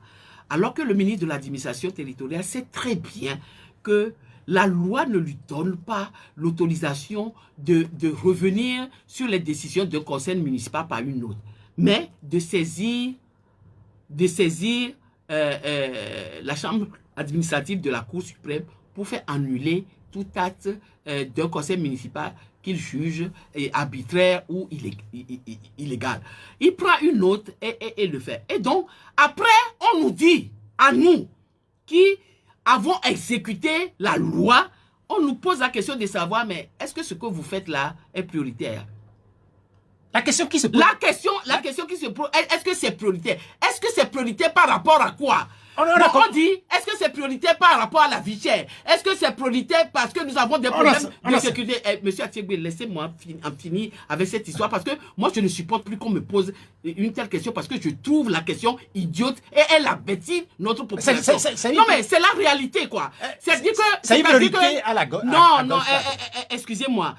Alors que le ministre de l'administration territoriale sait très bien que la loi ne lui donne pas l'autorisation de revenir sur les décisions d'un conseil municipal par une autre, mais de saisir la chambre administrative de la Cour suprême pour faire annuler tout acte d'un conseil municipal qu'il juge arbitraire ou illégal. Il prend une note et le fait. Et donc, après, on nous dit, à nous, qui avons exécuté la loi, on nous pose la question de savoir, mais est-ce que ce que vous faites là est prioritaire?
La question qui se pose.
La question qui se pose, est-ce que c'est prioritaire? Est-ce que c'est prioritaire par rapport à quoi? On dit, est-ce que c'est prioritaire par rapport à la vie chère? Est-ce que c'est prioritaire parce que nous avons des problèmes de sécurité? Monsieur Atiegbe, laissez-moi en finir avec cette histoire parce que moi, je ne supporte plus qu'on me pose une telle question parce que je trouve la question idiote et elle abêtit notre population. Non, mais c'est la réalité, quoi. C'est-à-dire que...
C'est une priorité à la gauche.
Non, excusez-moi.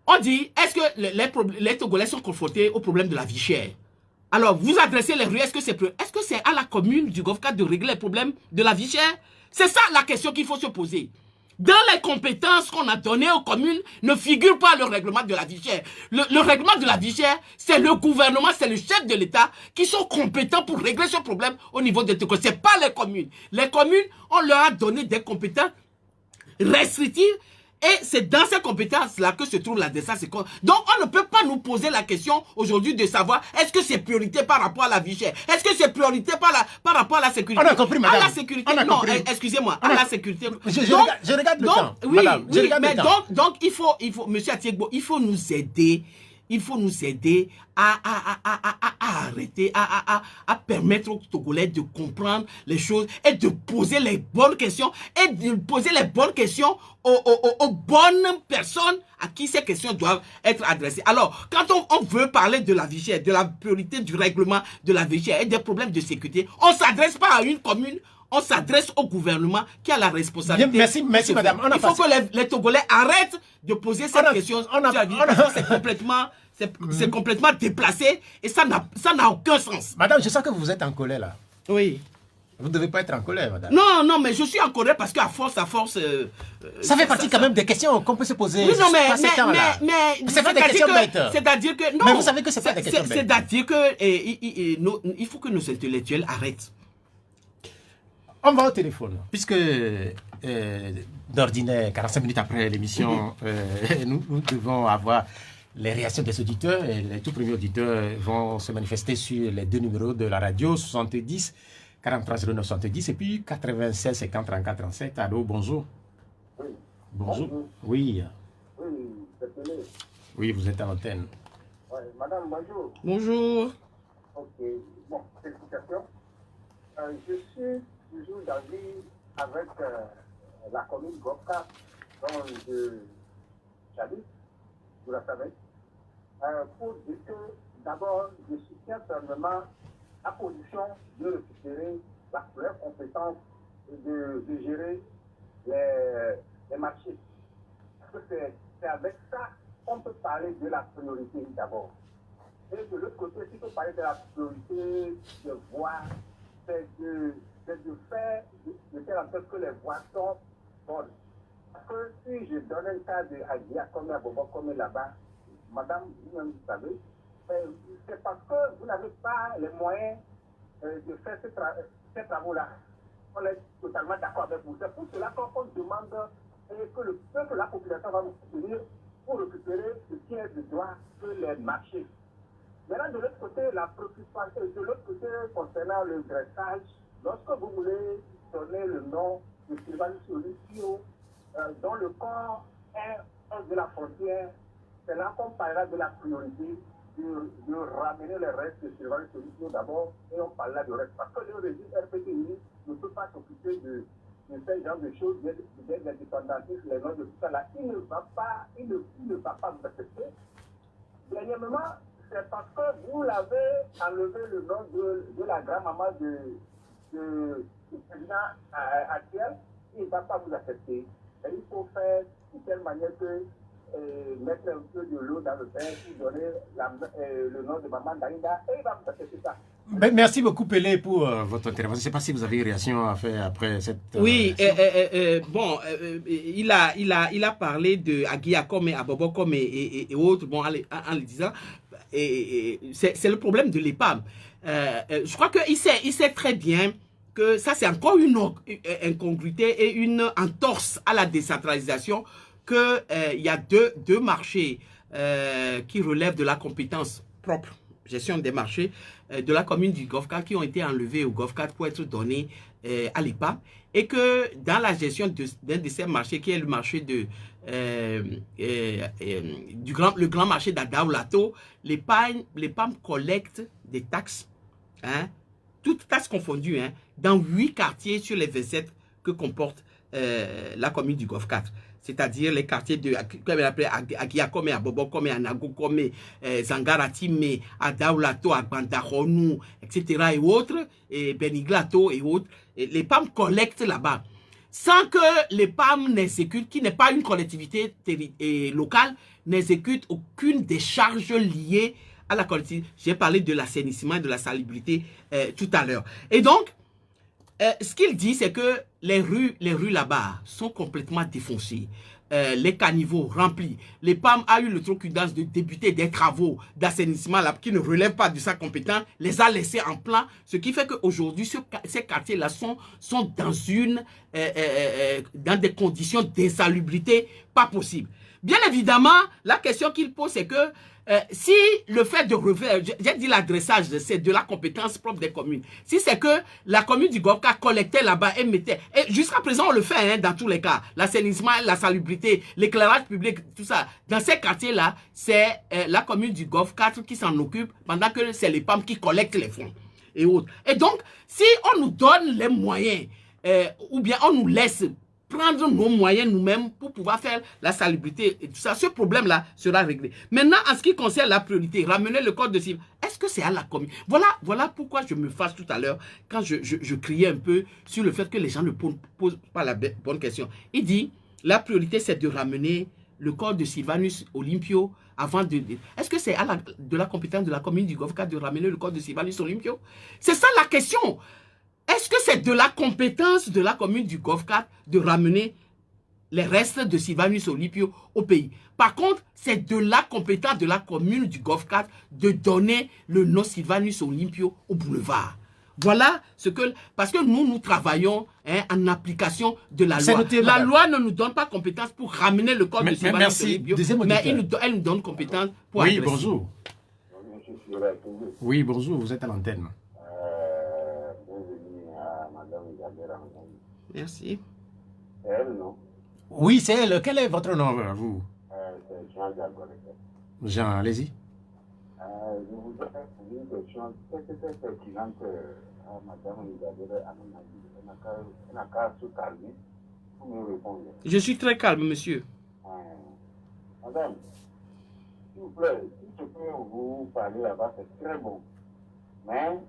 On dit, est-ce que les Togolais sont confrontés au problème de la vie chère? Alors, vous adressez les rues, est-ce que c'est à la commune du GOFCAT de régler les problèmes de la vie chère? C'est ça la question qu'il faut se poser. Dans les compétences qu'on a données aux communes, ne figure pas le règlement de la vie chère. Le règlement de la vie chère, c'est le gouvernement, c'est le chef de l'État qui sont compétents pour régler ce problème au niveau des Togolais. Ce n'est pas les communes. Les communes, on leur a donné des compétences restrictives. Et c'est dans ces compétences-là que se trouve la décence. Donc, on ne peut pas nous poser la question aujourd'hui de savoir est-ce que c'est priorité par rapport à la vie chère? Est-ce que c'est priorité par rapport à la sécurité?
On a compris, madame.
À la sécurité, non, excusez-moi, à la sécurité.
Je regarde le temps.
Oui,
madame,
oui, mais donc, il faut, monsieur Atiegbo, il faut nous aider. Il faut nous aider à arrêter, à permettre aux Togolais de comprendre les choses et de poser les bonnes questions et de poser les bonnes questions aux bonnes personnes à qui ces questions doivent être adressées. Alors, quand on veut parler de la vie chère, de la priorité du règlement de la vie chère et des problèmes de sécurité, on ne s'adresse pas à une commune, on s'adresse au gouvernement qui a la responsabilité.
Bien, merci madame.
Il faut que les Togolais arrêtent de poser cette question. C'est complètement déplacé et ça n'a aucun sens.
Madame, je sens que vous êtes en colère là.
Oui.
Vous ne devez pas être en colère, madame.
Non, mais je suis en colère parce qu'à force,
ça fait partie quand même des questions qu'on peut se poser.
Oui, non, mais
c'est pas des questions bêtes.
C'est-à-dire que non.
Mais vous savez que c'est pas des questions bêtes.
C'est-à-dire que il faut que nos intellectuels arrêtent.
On va au téléphone, puisque d'ordinaire, 45 minutes après l'émission, nous devons avoir les réactions des auditeurs. Et les tout premiers auditeurs vont se manifester sur les deux numéros de la radio, 70 43 09 70 et puis 96 50 34 37. Allô, bonjour.
Oui.
Bonjour. Oui.
Oui, c'est télé.
Oui, vous êtes à l'antenne.
Oui, madame, bonjour.
Bonjour.
Ok, bon, félicitations. Je suis toujours d'avis avec la commune Gopka, dont j'habite, vous la savez, pour dire que d'abord, je soutiens fermement la position de récupérer leur compétence et de gérer les marchés. Parce que c'est avec ça qu'on peut parler de la priorité d'abord. Et de l'autre côté, si on peut parler de la priorité de voies, c'est de faire de telle sorte que les voies sont bonnes. Parce que si je donne un cas de Agia comme à Bobo comme là-bas, madame, vous-même vous savez, c'est parce que vous n'avez pas les moyens de faire ces travaux-là. On est totalement d'accord avec vous. C'est pour cela qu'on demande que la population va nous soutenir pour récupérer ce qui est de droit que les marchés. Maintenant, de l'autre côté, la préoccupation, de l'autre côté, concernant le dressage, lorsque vous voulez donner le nom de Sylvain Solution, dont le corps est hors de la frontière, c'est là qu'on parlera de la priorité de ramener les restes de Sylvain Solution d'abord, et on parlera du reste. Parce que le régime RPTI ne peut pas s'occuper de ce genre de choses, des indépendantistes, les noms de tout ça là. Il ne va pas vous accepter. Dernièrement, c'est parce que vous l'avez enlevé le nom de la grand-maman du président actuel, il ne va pas vous accepter. Et il faut faire de telle manière que mettre un peu de l'eau dans le pain pour donner le nom de maman Daïda, et il va vous accepter ça.
Merci beaucoup, Pelé, pour votre intervention. Je ne sais pas si vous avez une réaction à faire après cette...
Oui, bon, il a parlé de Aguiacom et Abobocom et autres, bon, en le disant, c'est le problème de l'EPAM. Je crois qu'il sait très bien que ça, c'est encore une incongruité et une entorse à la décentralisation, qu'il y a deux marchés qui relèvent de la compétence propre gestion des marchés de la commune du Golfe 4 qui ont été enlevés au Golfe 4 pour être donnés à l'EPAM. Et que dans la gestion d'un de ces marchés, qui est le marché de, le grand marché d'Adaoulato, l'EPAM collecte des taxes, hein, toutes taxes confondues, hein, dans 8 quartiers sur les 27 que comporte la commune du Golfe 4. C'est-à-dire les quartiers de, comme on appelle, Agiakome, Abobokome, Anagokome, Zangaratime, Adaoulato, Agbandaronou, etc. et autres, et Beniglato et autres. Et les PAM collectent là-bas. Sans que les PAM n'exécutent, qui n'est pas une collectivité locale, n'exécute aucune des charges liées à la collectivité. J'ai parlé de l'assainissement et de la salubrité tout à l'heure. Et donc, ce qu'il dit, c'est que les rues là-bas sont complètement défoncées. Les caniveaux remplis. Les PAM a eu le trocudance de débuter des travaux d'assainissement là qui ne relèvent pas de sa compétence, les a laissés en plan, ce qui fait qu'aujourd'hui, ces quartiers-là sont dans des conditions d'insalubrité pas possibles. Bien évidemment, la question qu'il pose, c'est que si le fait de refaire, j'ai dit l'adressage, c'est de la compétence propre des communes. Si c'est que la commune du Golfe 4 collectait là-bas et mettait, et jusqu'à présent on le fait hein, dans tous les cas, l'assainissement, la salubrité, l'éclairage public, tout ça, dans ces quartiers-là, c'est la commune du Golfe 4 qui s'en occupe, pendant que c'est les PAM qui collectent les fonds et autres. Et donc, si on nous donne les moyens, ou bien on nous laisse prendre nos moyens nous-mêmes pour pouvoir faire la salubrité et tout ça, ce problème-là sera réglé. Maintenant, en ce qui concerne la priorité, ramener le code de cible, est-ce que c'est à la commune? Voilà pourquoi je me fâche tout à l'heure quand je criais un peu sur le fait que les gens ne posent pas la bonne question. Il dit, la priorité, c'est de ramener le corps de Sylvanus Olympio avant de... Est-ce que c'est de la compétence de la commune du Golfe 4 de ramener le corps de Sylvanus Olympio? C'est ça la question. Est-ce que c'est de la compétence de la commune du Golfe 4 de ramener les restes de Sylvanus Olympio au pays? Par contre, c'est de la compétence de la commune du Golfe 4 de donner le nom Sylvanus Olympio au boulevard. Voilà ce que... Parce que nous travaillons hein, en application de la loi.
Noté,
la loi ne nous donne pas compétence pour ramener le corps de Sylvanus Olympio, mais elle nous donne compétence pour
Oui,
adresser.
Bonjour. Oui, bonjour, vous êtes à l'antenne.
Merci.
C'est elle, non?
Oui, c'est elle. Quel est votre nom, vous?
C'est Jean Diagonet.
Jean, allez-y.
Je voudrais poser une question. Qu'est-ce que c'est pertinente à Madame Isabelle, à mon avis? Elle n'a qu'à se calmer pour me répondre.
Je suis très calme, monsieur.
Madame, s'il vous plaît, si je peux vous parler là-bas, c'est très bon. Mais,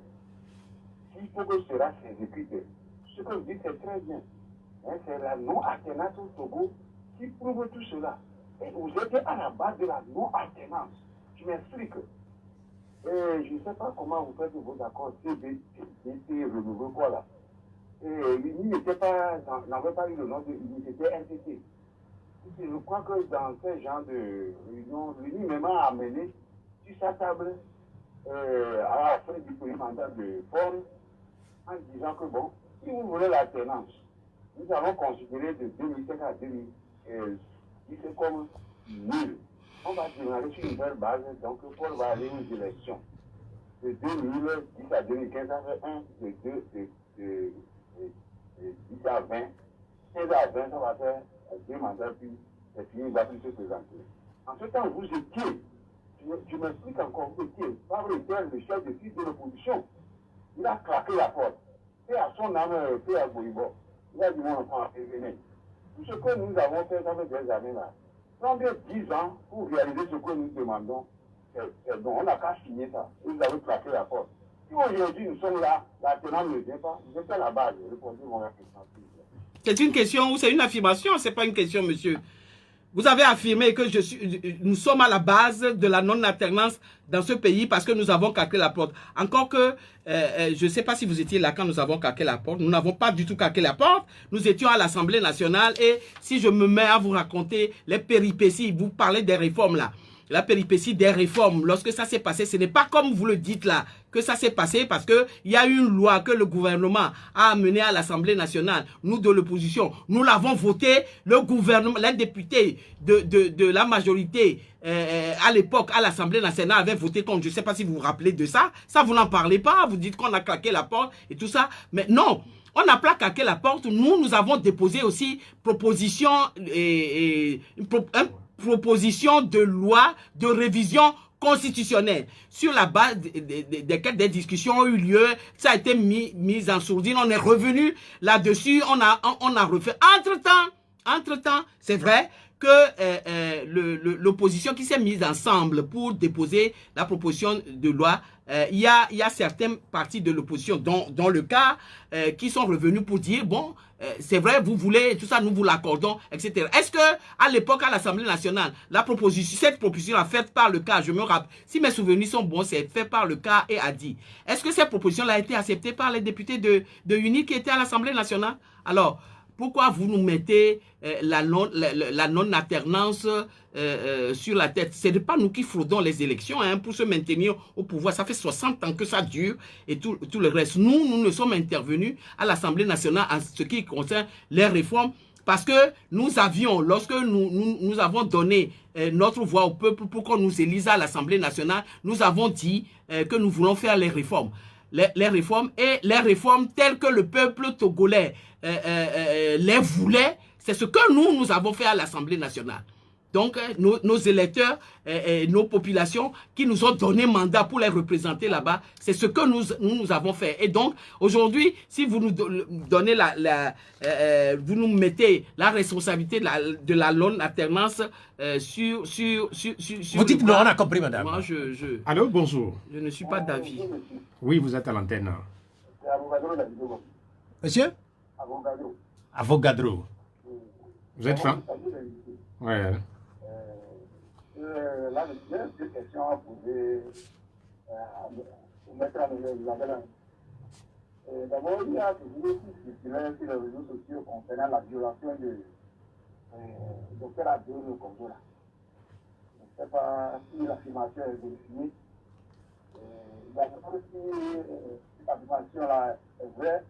s'il faut que cela s'exécute, ce que vous dites, c'est très bien. Mais c'est la non-alternance au Togo qui prouve tout cela. Et vous êtes à la base de la non-alternance. Je m'explique. Je ne sais pas comment vous faites vos accords CBT renouvelés, quoi là. L'UNI n'avait pas eu le nom de l'UNI, c'était NTT. Je crois que dans ce genre de réunion, l'UNI même a amené sur sa table à la fin du premier mandat de Paul en disant que bon, si vous voulez l'alternance, nous allons considérer de 2005 à 2010 comme nul. On va démarrer sur une nouvelle base, donc Paul va aller aux élections. De 2010 à 2015, ça fait 1, de 2, de 10 à 20. 15 à 20, ça va faire 2 mandats, puis c'est fini, il va plus se présenter. En ce temps, vous étiez, je m'explique encore, vous étiez, Fabre était le chef de file de l'opposition. Il a claqué la porte. Et à son âme, fait à Boïbo. Il a dit, mon enfant, venez. Tout ce que nous avons fait, ça fait des années là. Pendant 10 ans, pour réaliser ce que nous demandons, c'est bon, on n'a qu'à signer ça. Vous avez claqué la porte. Si aujourd'hui nous sommes là, la tenante ne vient pas, vous êtes à la base. Répondez-moi la question.
C'est une question ou c'est une affirmation? C'est pas une question, monsieur. Vous avez affirmé que nous sommes à la base de la non-alternance dans ce pays parce que nous avons claqué la porte. Encore que, je ne sais pas si vous étiez là quand nous avons claqué la porte. Nous n'avons pas du tout claqué la porte. Nous étions à l'Assemblée nationale et si je me mets à vous raconter les péripéties, vous parlez des réformes là. la péripétie des réformes, lorsque ça s'est passé, ce n'est pas comme vous le dites là, que ça s'est passé parce qu'il y a une loi que le gouvernement a amenée à l'Assemblée nationale. Nous, de l'opposition, nous l'avons voté. Le gouvernement, les députés de la majorité à l'époque à l'Assemblée nationale avaient voté contre. Je ne sais pas si vous vous rappelez de ça. Ça, vous n'en parlez pas. Vous dites qu'on a claqué la porte et tout ça. Mais non, on n'a pas claqué la porte. Nous avons déposé aussi proposition proposition de loi de révision constitutionnelle sur la base desquelles des discussions ont eu lieu. Ça a été mis en sourdine. On est revenu là-dessus. On a refait. Entre-temps, c'est vrai que l'opposition qui s'est mise ensemble pour déposer la proposition de loi, il y a certaines parties de l'opposition, dont le cas, qui sont revenus pour dire, bon, c'est vrai, vous voulez, tout ça, nous vous l'accordons, etc. Est-ce que à l'époque, à l'Assemblée nationale, cette proposition a faite par le cas, je me rappelle, si mes souvenirs sont bons, c'est fait par le cas et a dit. Est-ce que cette proposition a été acceptée par les députés de UNI qui étaient à l'Assemblée nationale? Alors, pourquoi vous nous mettez la non-alternance sur la tête? Ce n'est pas nous qui fraudons les élections pour se maintenir au pouvoir. Ça fait 60 ans que ça dure et tout le reste. Nous sommes intervenus à l'Assemblée nationale en ce qui concerne les réformes parce que nous avions, lorsque nous avons donné notre voix au peuple pour qu'on nous élise à l'Assemblée nationale, nous avons dit que nous voulons faire les réformes. Les réformes telles que le peuple togolais les voulait, c'est ce que nous avons fait à l'Assemblée nationale. Donc, nos électeurs et nos populations qui nous ont donné mandat pour les représenter là-bas, c'est ce que nous avons fait. Et donc, aujourd'hui, si vous nous donnez vous nous mettez la responsabilité de la non-alternance sur
vous dites non, on a compris, madame.
Moi,
Allô, bonjour.
Je ne suis pas d'avis.
Oui, vous êtes à l'antenne. Monsieur Avogadro. Vous êtes fan? Oui.
Là, j'ai deux questions à poser au maître Lagalin. D'abord, il y a toujours circulaire sur les réseaux sociaux concernant la violation de Dr Abdou au Congo. Je ne sais pas si l'affirmation est vérifiée. D'abord, si cette affirmation-là est vraie,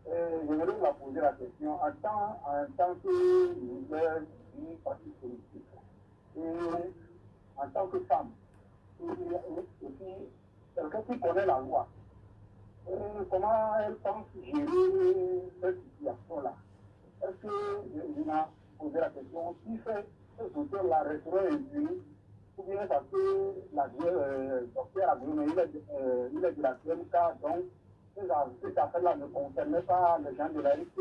j'aimerais vous la poser la question en tant que leader du parti politique. Et en tant que femme, et puis quelqu'un qui connaît la loi, comment elle pense gérer cette situation-là? Est-ce que je m'ai posé la question, qui fait que ce auteur-là resterait impunis, ou bien parce que la docteur Abdoumé, il est de la CMK, donc cette affaire-là ne concernait pas les gens de la RIC?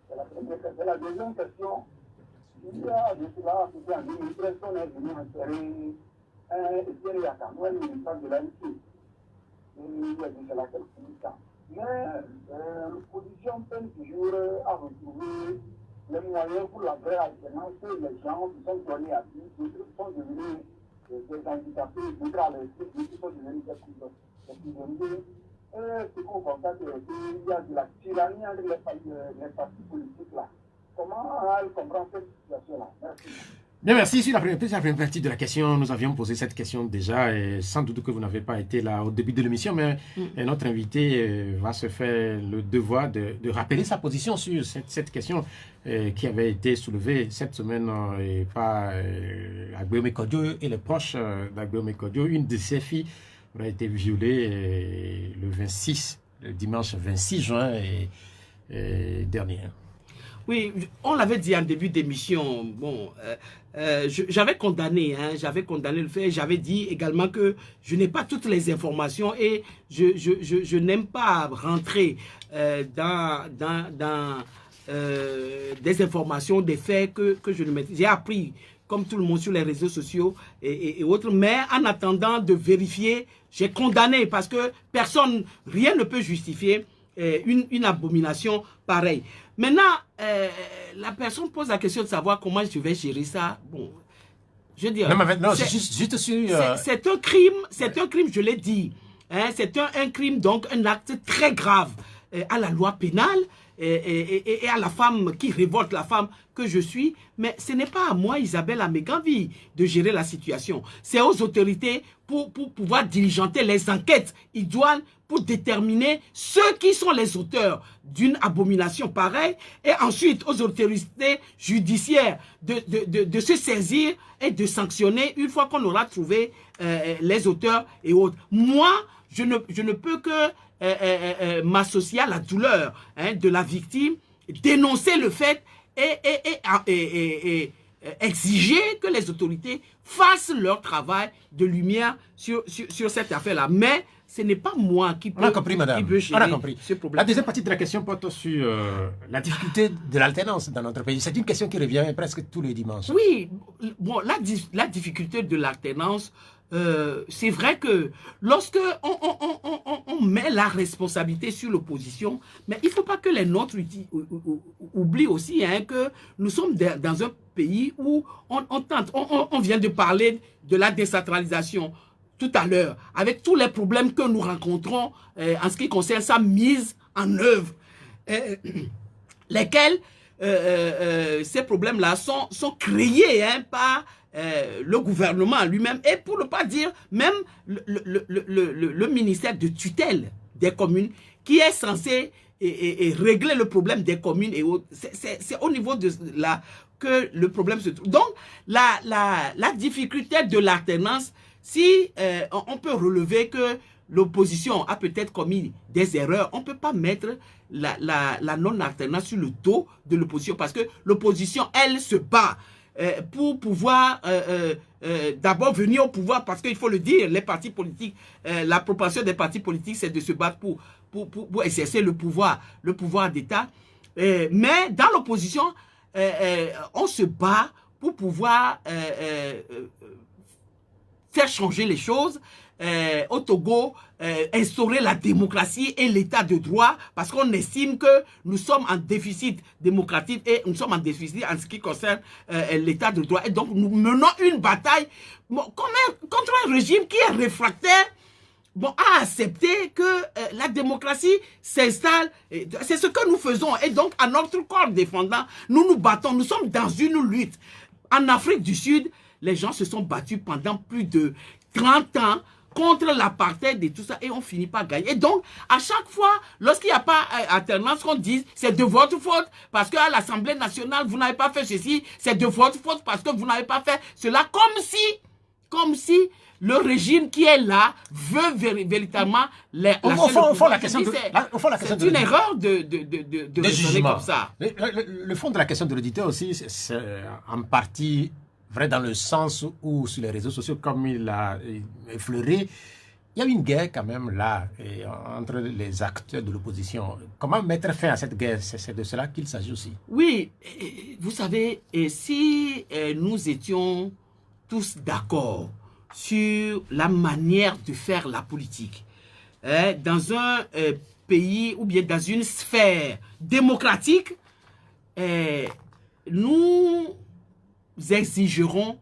C'est la première question. La deuxième question, il y a de cela, c'était en 2013 qu'on est venu insérer Etienne Yakamoué, le ministre de l'ANC. Il y a de cela quelques temps. Mais l'opposition peine toujours à retrouver les moyens pour la vraie alternance. Les gens qui sont donnés à vie, d'autres sont devenus des handicapés, d'autres à l'esprit, qui sont devenus des prisonniers. Ce qu'on constate, c'est qu'il y a de la tyrannie entre les partis politiques là. Comment elle comprend cette situation-là? Merci.
Bien, merci. Sur la première partie de la question, nous avions posé cette question déjà, et sans doute que vous n'avez pas été là au début de l'émission, mais notre invité va se faire le devoir de rappeler sa position sur cette question qui avait été soulevée cette semaine par Agbéomé Kodjo et les proches d'Agbéomé Kodjo. Une de ses filles a été violée le dimanche 26 juin dernier.
Oui, on l'avait dit en début d'émission. Bon, j'avais condamné le fait. J'avais dit également que je n'ai pas toutes les informations et je n'aime pas rentrer dans des informations, des faits que je ne maîtrise. J'ai appris, comme tout le monde, sur les réseaux sociaux et autres. Mais en attendant de vérifier, j'ai condamné parce que rien ne peut justifier une abomination pareille. Maintenant, la personne pose la question de savoir comment je vais gérer ça. Bon, je veux dire...
Non, juste sur...
C'est un crime, je l'ai dit. Hein, c'est un crime, donc un acte très grave à la loi pénale. et à la femme qui révolte, la femme que je suis. Mais ce n'est pas à moi, Isabelle Ameganvi, de gérer la situation. C'est aux autorités pour pouvoir diligenter les enquêtes idoines pour déterminer ceux qui sont les auteurs d'une abomination pareille, et ensuite aux autorités judiciaires de se saisir et de sanctionner une fois qu'on aura trouvé les auteurs et autres. Moi, je ne peux que m'associer à la douleur de la victime, dénoncer le fait et exiger que les autorités fassent leur travail de lumière sur cette affaire-là. Mais ce n'est pas moi qui peut, gérer ce problème.
La deuxième partie de la question porte sur la difficulté de l'alternance dans notre pays. C'est une question qui revient presque tous les dimanches.
Oui, bon, la difficulté de l'alternance, c'est vrai que lorsque on met la responsabilité sur l'opposition, mais il ne faut pas que les nôtres oublient aussi que nous sommes dans un pays où on vient de parler de la décentralisation tout à l'heure, avec tous les problèmes que nous rencontrons en ce qui concerne sa mise en œuvre, lesquels ces problèmes-là sont créés par le gouvernement lui-même, et pour ne pas dire même le ministère de tutelle des communes, qui est censé régler le problème des communes et autres. C'est au niveau de là que le problème se trouve. Donc, la difficulté de l'alternance, si on peut relever que l'opposition a peut-être commis des erreurs, on ne peut pas mettre la non-alternance sur le dos de l'opposition, parce que l'opposition, elle, se bat pour pouvoir d'abord venir au pouvoir, parce qu'il faut le dire, les partis politiques, la proportion des partis politiques, c'est de se battre pour exercer le pouvoir d'État. Mais dans l'opposition, on se bat pour pouvoir faire changer les choses au Togo, instaurer la démocratie et l'état de droit, parce qu'on estime que nous sommes en déficit démocratique et nous sommes en déficit en ce qui concerne l'état de droit. Et donc, nous menons une bataille contre un régime qui est réfractaire à accepter que la démocratie s'installe. C'est ce que nous faisons. Et donc, à notre corps défendant, nous nous battons. Nous sommes dans une lutte. En Afrique du Sud, les gens se sont battus pendant plus de 30 ans contre l'apartheid et tout ça, et on finit par gagner. Et donc, à chaque fois, lorsqu'il n'y a pas alternance, qu'on dise, c'est de votre faute, parce qu'à l'Assemblée nationale, vous n'avez pas fait ceci, c'est de votre faute, parce que vous n'avez pas fait cela, comme si le régime qui est là veut véritablement c'est une erreur de raisonner comme ça.
Le fond de la question de l'auditeur aussi, c'est en partie vrai dans le sens où sur les réseaux sociaux, comme il a effleuré, il y a une guerre quand même là entre les acteurs de l'opposition. Comment mettre fin à cette guerre? C'est de cela qu'il s'agit aussi.
Oui, vous savez, si nous étions tous d'accord sur la manière de faire la politique, dans un pays ou bien dans une sphère démocratique, nous exigeront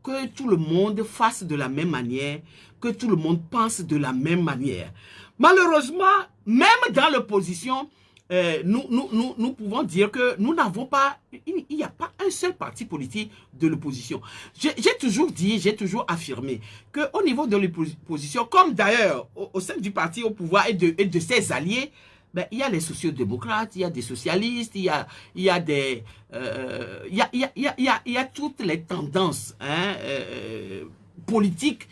que tout le monde fasse de la même manière, que tout le monde pense de la même manière. Malheureusement, même dans l'opposition, nous pouvons dire que nous n'avons pas, il n'y a pas un seul parti politique de l'opposition. J'ai toujours dit, j'ai toujours affirmé qu'au niveau de l'opposition, comme d'ailleurs au sein du parti au pouvoir et de ses alliés, il y a les sociodémocrates, il y a des socialistes, il y a toutes les tendances politiques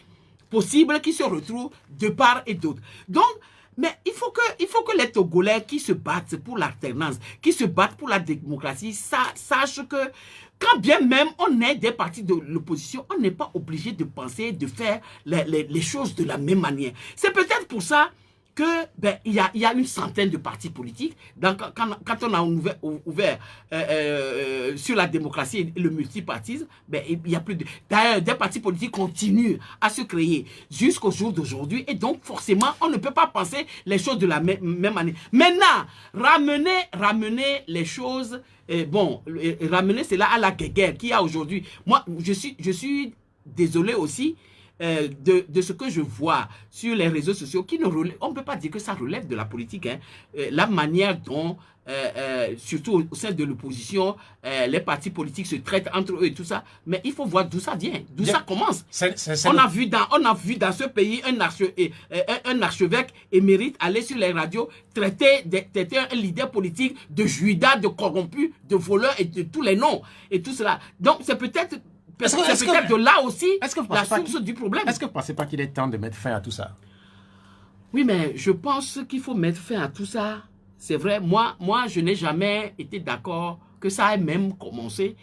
possibles qui se retrouvent de part et d'autre. Donc, mais il faut que les Togolais qui se battent pour l'alternance, qui se battent pour la démocratie, sachent que quand bien même on est des partis de l'opposition, on n'est pas obligé de penser, de faire les choses de la même manière. C'est peut-être pour ça que il y a une centaine de partis politiques. Donc, quand on a ouvert sur la démocratie et le multipartisme, il y a plus de... D'ailleurs, des partis politiques continuent à se créer jusqu'au jour d'aujourd'hui, et donc forcément, on ne peut pas penser les choses de la même manière. Maintenant, ramener les choses, ramener cela à la guerre qu'il y a aujourd'hui. Moi, je suis désolé aussi, de ce que je vois sur les réseaux sociaux, on ne peut pas dire que ça relève de la politique. Hein. La manière dont, surtout au sein de l'opposition, les partis politiques se traitent entre eux et tout ça, mais il faut voir d'où ça vient, d'où ça commence. On a vu dans ce pays un archevêque émérite aller sur les radios traiter un leader politique de judas, de corrompus, de voleurs et de tous les noms et tout cela. Donc c'est peut-être de là aussi la source du problème.
Est-ce que vous ne pensez pas qu'il est temps de mettre fin à tout ça?
Oui, mais je pense qu'il faut mettre fin à tout ça. C'est vrai, moi je n'ai jamais été d'accord que ça ait même commencé.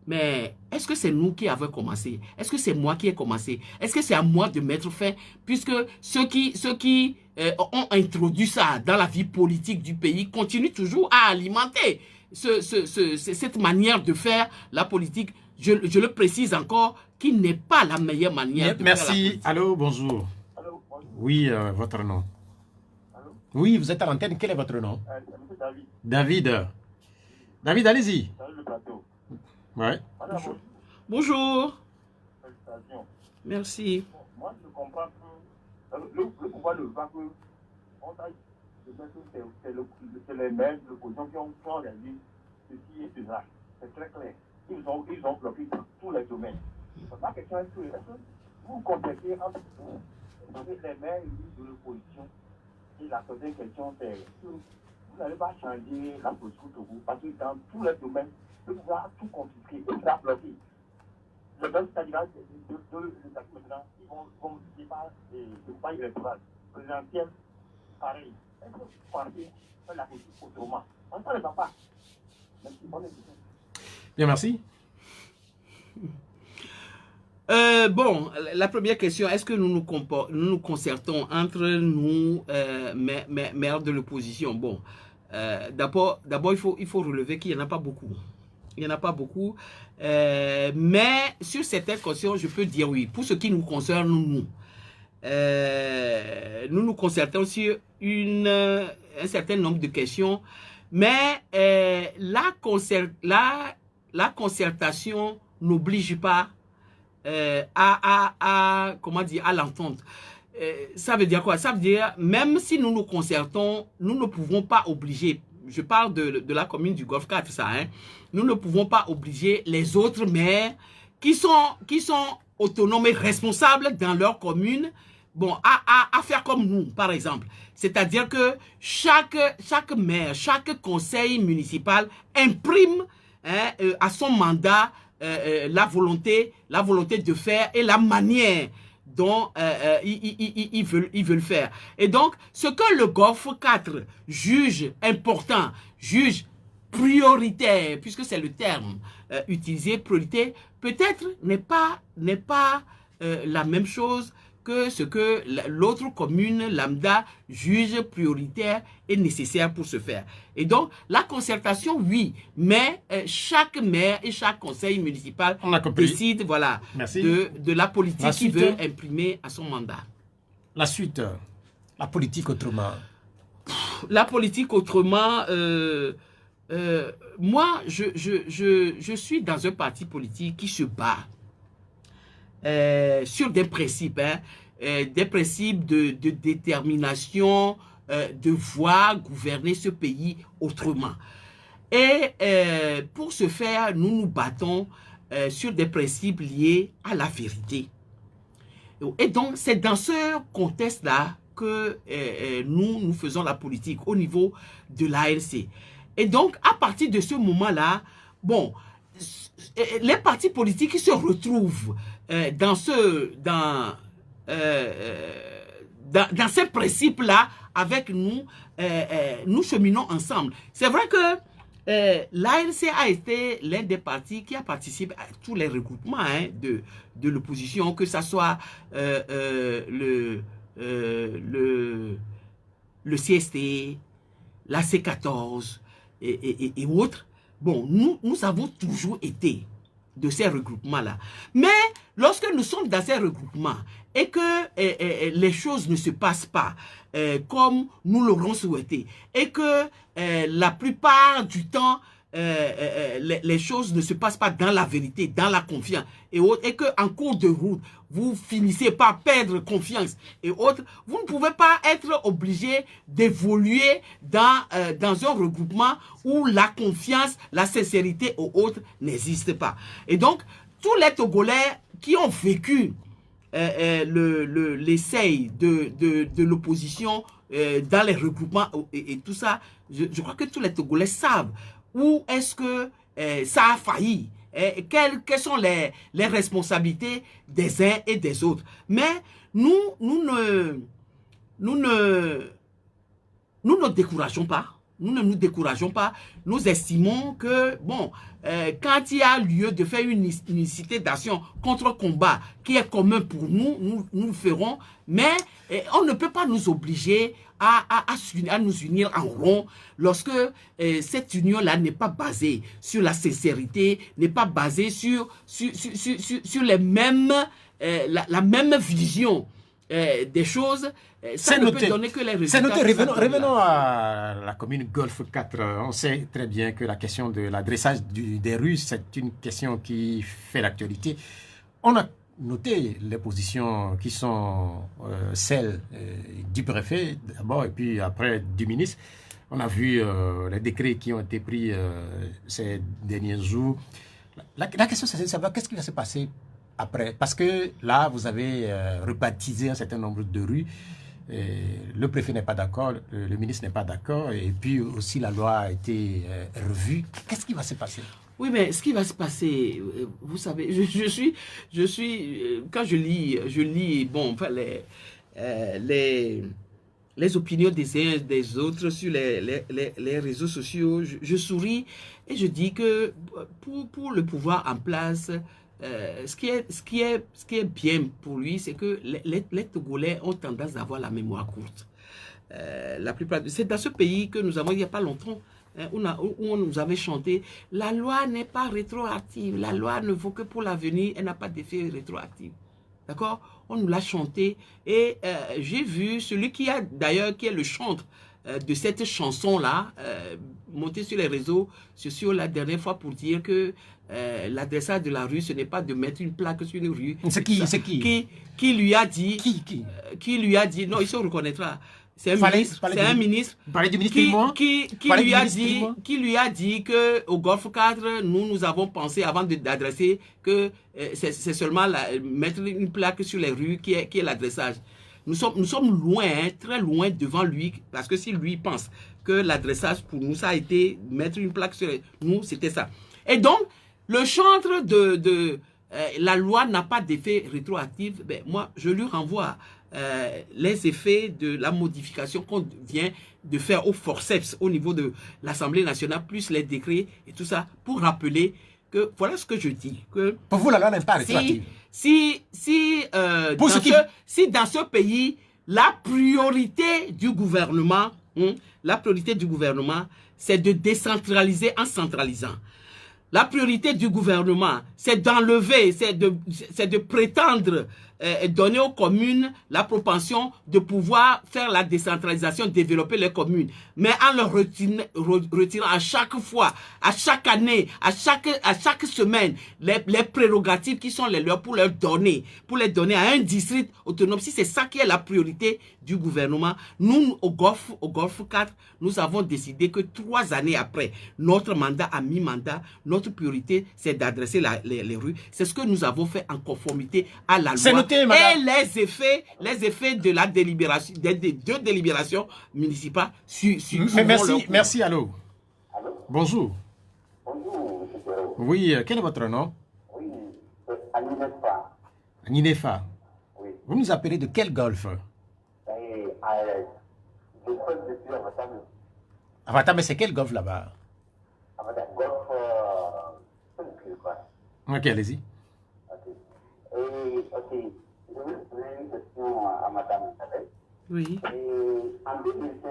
Mais est-ce que c'est nous qui avons commencé? Est-ce que c'est moi qui ai commencé? Est-ce que c'est à moi de mettre fin? Puisque ceux qui ont introduit ça dans la vie politique du pays continuent toujours à alimenter cette manière de faire la politique. Je le précise encore, qui n'est pas la meilleure manière de faire la politique.
Allô, bonjour.
Allô, bonjour.
Oui, votre nom.
Allô?
Oui, vous êtes à l'antenne. Quel est votre nom?
Monsieur David.
David, allez-y.
Salut le plateau.
Ouais.
Madame,
Bonjour.
félicitations.
Merci.
Bon, moi, je comprends que le pouvoir ne veut pas que on aille de mettre que c'est les maires de l'opposition qui ont réalisé ceci et cela. C'est très clair. Ils ont bloqué tous les domaines. Ma question est que vous complétez entre vous, les maires de l'opposition et la deuxième question, c'est que vous n'allez pas changer la politique de vous parce que dans tous les domaines, le pouvoir a tout confisqué et l'a bloqué. Le même candidat de maintenant, ils vont départ le pas électoral, présidentiel, pareil. Est-ce que vous pensez faire la politique autrement? On ne le va pas. Merci, bonne émission.
Bien, merci.
Bon, la première question, est-ce que nous nous concertons entre nous, maires de l'opposition? Bon, d'abord, il faut relever qu'il n'y en a pas beaucoup. Il n'y en a pas beaucoup. Mais sur certaines questions, je peux dire oui. Pour ce qui nous concerne, nous nous concertons sur un certain nombre de questions. Mais la concertation n'oblige pas comment dire, à l'entente. Ça veut dire quoi? Ça veut dire, même si nous nous concertons, nous ne pouvons pas obliger, je parle de la commune du Golfe 4, ça, hein, nous ne pouvons pas obliger les autres maires qui sont autonomes et responsables dans leur commune, bon, à faire comme nous, par exemple. C'est-à-dire que chaque maire, chaque conseil municipal imprime à son mandat la volonté de faire et la manière dont ils veulent faire. Et donc, ce que le Golfe 4 juge important, juge prioritaire, puisque c'est le terme utilisé, priorité, peut-être n'est pas la même chose que ce que l'autre commune lambda juge prioritaire et nécessaire pour se faire. Et donc, la concertation, oui, mais chaque maire et chaque conseil municipal décide, voilà, de la politique qu'il veut imprimer à son mandat.
La suite, la politique autrement.
La politique autrement, moi, je suis dans un parti politique qui se bat sur des principes, des principes de détermination, de voir gouverner ce pays autrement. Et pour ce faire, nous nous battons sur des principes liés à la vérité. Et donc, c'est dans ce contexte-là que nous faisons la politique au niveau de l'ANC. Et donc, à partir de ce moment-là, bon, les partis politiques qui se retrouvent dans ces principes-là, avec nous, nous cheminons ensemble. C'est vrai que l'ANC a été l'un des partis qui a participé à tous les regroupements de l'opposition, que ce soit le CST, la C14 et autres. Bon, nous avons toujours été de ces regroupements-là. Mais lorsque nous sommes dans ces regroupements et que les choses ne se passent pas comme nous l'aurons souhaité et que la plupart du temps, les choses ne se passent pas dans la vérité, dans la confiance et autres, et qu'en cours de route, vous finissez par perdre confiance et autres, vous ne pouvez pas être obligé d'évoluer dans un regroupement où la confiance, la sincérité et autres n'existent pas. Et donc, tous les Togolais qui ont vécu l'essai de l'opposition dans les regroupements et tout ça, je crois que tous les Togolais savent où est-ce que ça a failli, quelles sont les responsabilités des uns et des autres. Mais nous ne décourageons pas. Nous ne nous décourageons pas. Nous estimons que, bon, quand il y a lieu de faire une unicité d'action contre combat qui est commun pour nous, nous le ferons. Mais on ne peut pas nous obliger à nous unir en rond lorsque cette union-là n'est pas basée sur la sincérité, n'est pas basée sur les mêmes, la même vision des choses. Ça ne peut donner que les résultats.
C'est noté. Revenons à la commune Golfe 4. On sait très bien que la question de l'adressage des rues, c'est une question qui fait l'actualité. On a noté les positions qui sont celles du préfet d'abord et puis après du ministre. On a vu les décrets qui ont été pris ces derniers jours. La question, c'est de savoir qu'est-ce qui va se passer après. Parce que là, vous avez rebaptisé un certain nombre de rues. Le préfet n'est pas d'accord, le ministre n'est pas d'accord, et puis aussi la loi a été revue. Qu'est-ce qui va se passer?
Oui, mais ce qui va se passer, vous savez, je suis quand je lis, bon, enfin, les opinions des uns et des autres sur les réseaux sociaux, je souris et je dis que pour le pouvoir en place, ce qui est bien pour lui, c'est que les Togolais ont tendance à avoir la mémoire courte. La plupart, c'est dans ce pays que nous avons, il n'y a pas longtemps, où on nous avait chanté « La loi n'est pas rétroactive, la loi ne vaut que pour l'avenir, elle n'a pas d'effet rétroactif. » D'accord? On nous l'a chanté et j'ai vu celui qui est le chantre de cette chanson-là, monter sur les réseaux sociaux la dernière fois pour dire que l'adressage de la rue, ce n'est pas de mettre une plaque sur une rue.
C'est qui?
Qui lui a dit...
Qui
lui a dit... Non, il se reconnaîtra. C'est un ministre qui lui a dit que au Golfe 4, nous avons pensé avant d'adresser que c'est seulement mettre une plaque sur les rues qui est l'adressage. Nous sommes loin, hein, très loin devant lui, parce que si lui pense que l'adressage pour nous, ça a été mettre une plaque sur nous, c'était ça. Et donc, le chantre de la loi n'a pas d'effet rétroactif, ben, moi, je lui renvoie les effets de la modification qu'on vient de faire au forceps au niveau de l'Assemblée nationale, plus les décrets et tout ça, pour rappeler que, voilà ce que je dis. Que
pour vous, la loi n'est pas rétroactive.
Si dans ce pays, la priorité du gouvernement, c'est de décentraliser en centralisant. La priorité du gouvernement, c'est d'enlever, c'est de prétendre donner aux communes la propension de pouvoir faire la décentralisation, développer les communes, mais en leur retirant à chaque fois, à chaque année, à chaque semaine, les prérogatives qui sont les leurs pour les donner à un district autonome. Si c'est ça qui est la priorité du gouvernement, nous, au Golfe 4, nous avons décidé que 3 années après notre mandat à mi-mandat, notre priorité, c'est d'adresser les rues. C'est ce que nous avons fait en conformité à la loi.
Noté, et
les effets de la délibération, des 2 délibérations municipales
merci, allô.
Allô?
Bonjour.
Bonjour, M. Perrault.
Oui, quel est votre nom?
Oui, c'est Aninefa.
Ninefa.
Oui.
Vous nous appelez de quel golfe?
Je pose depuis Avatar.
Avatar, mais c'est quel golfe là-bas?
Avatar, golf, quoi.
Ok, allez-y.
Ok, je vais poser une question à Madame Isabelle.
Oui.
En 2016,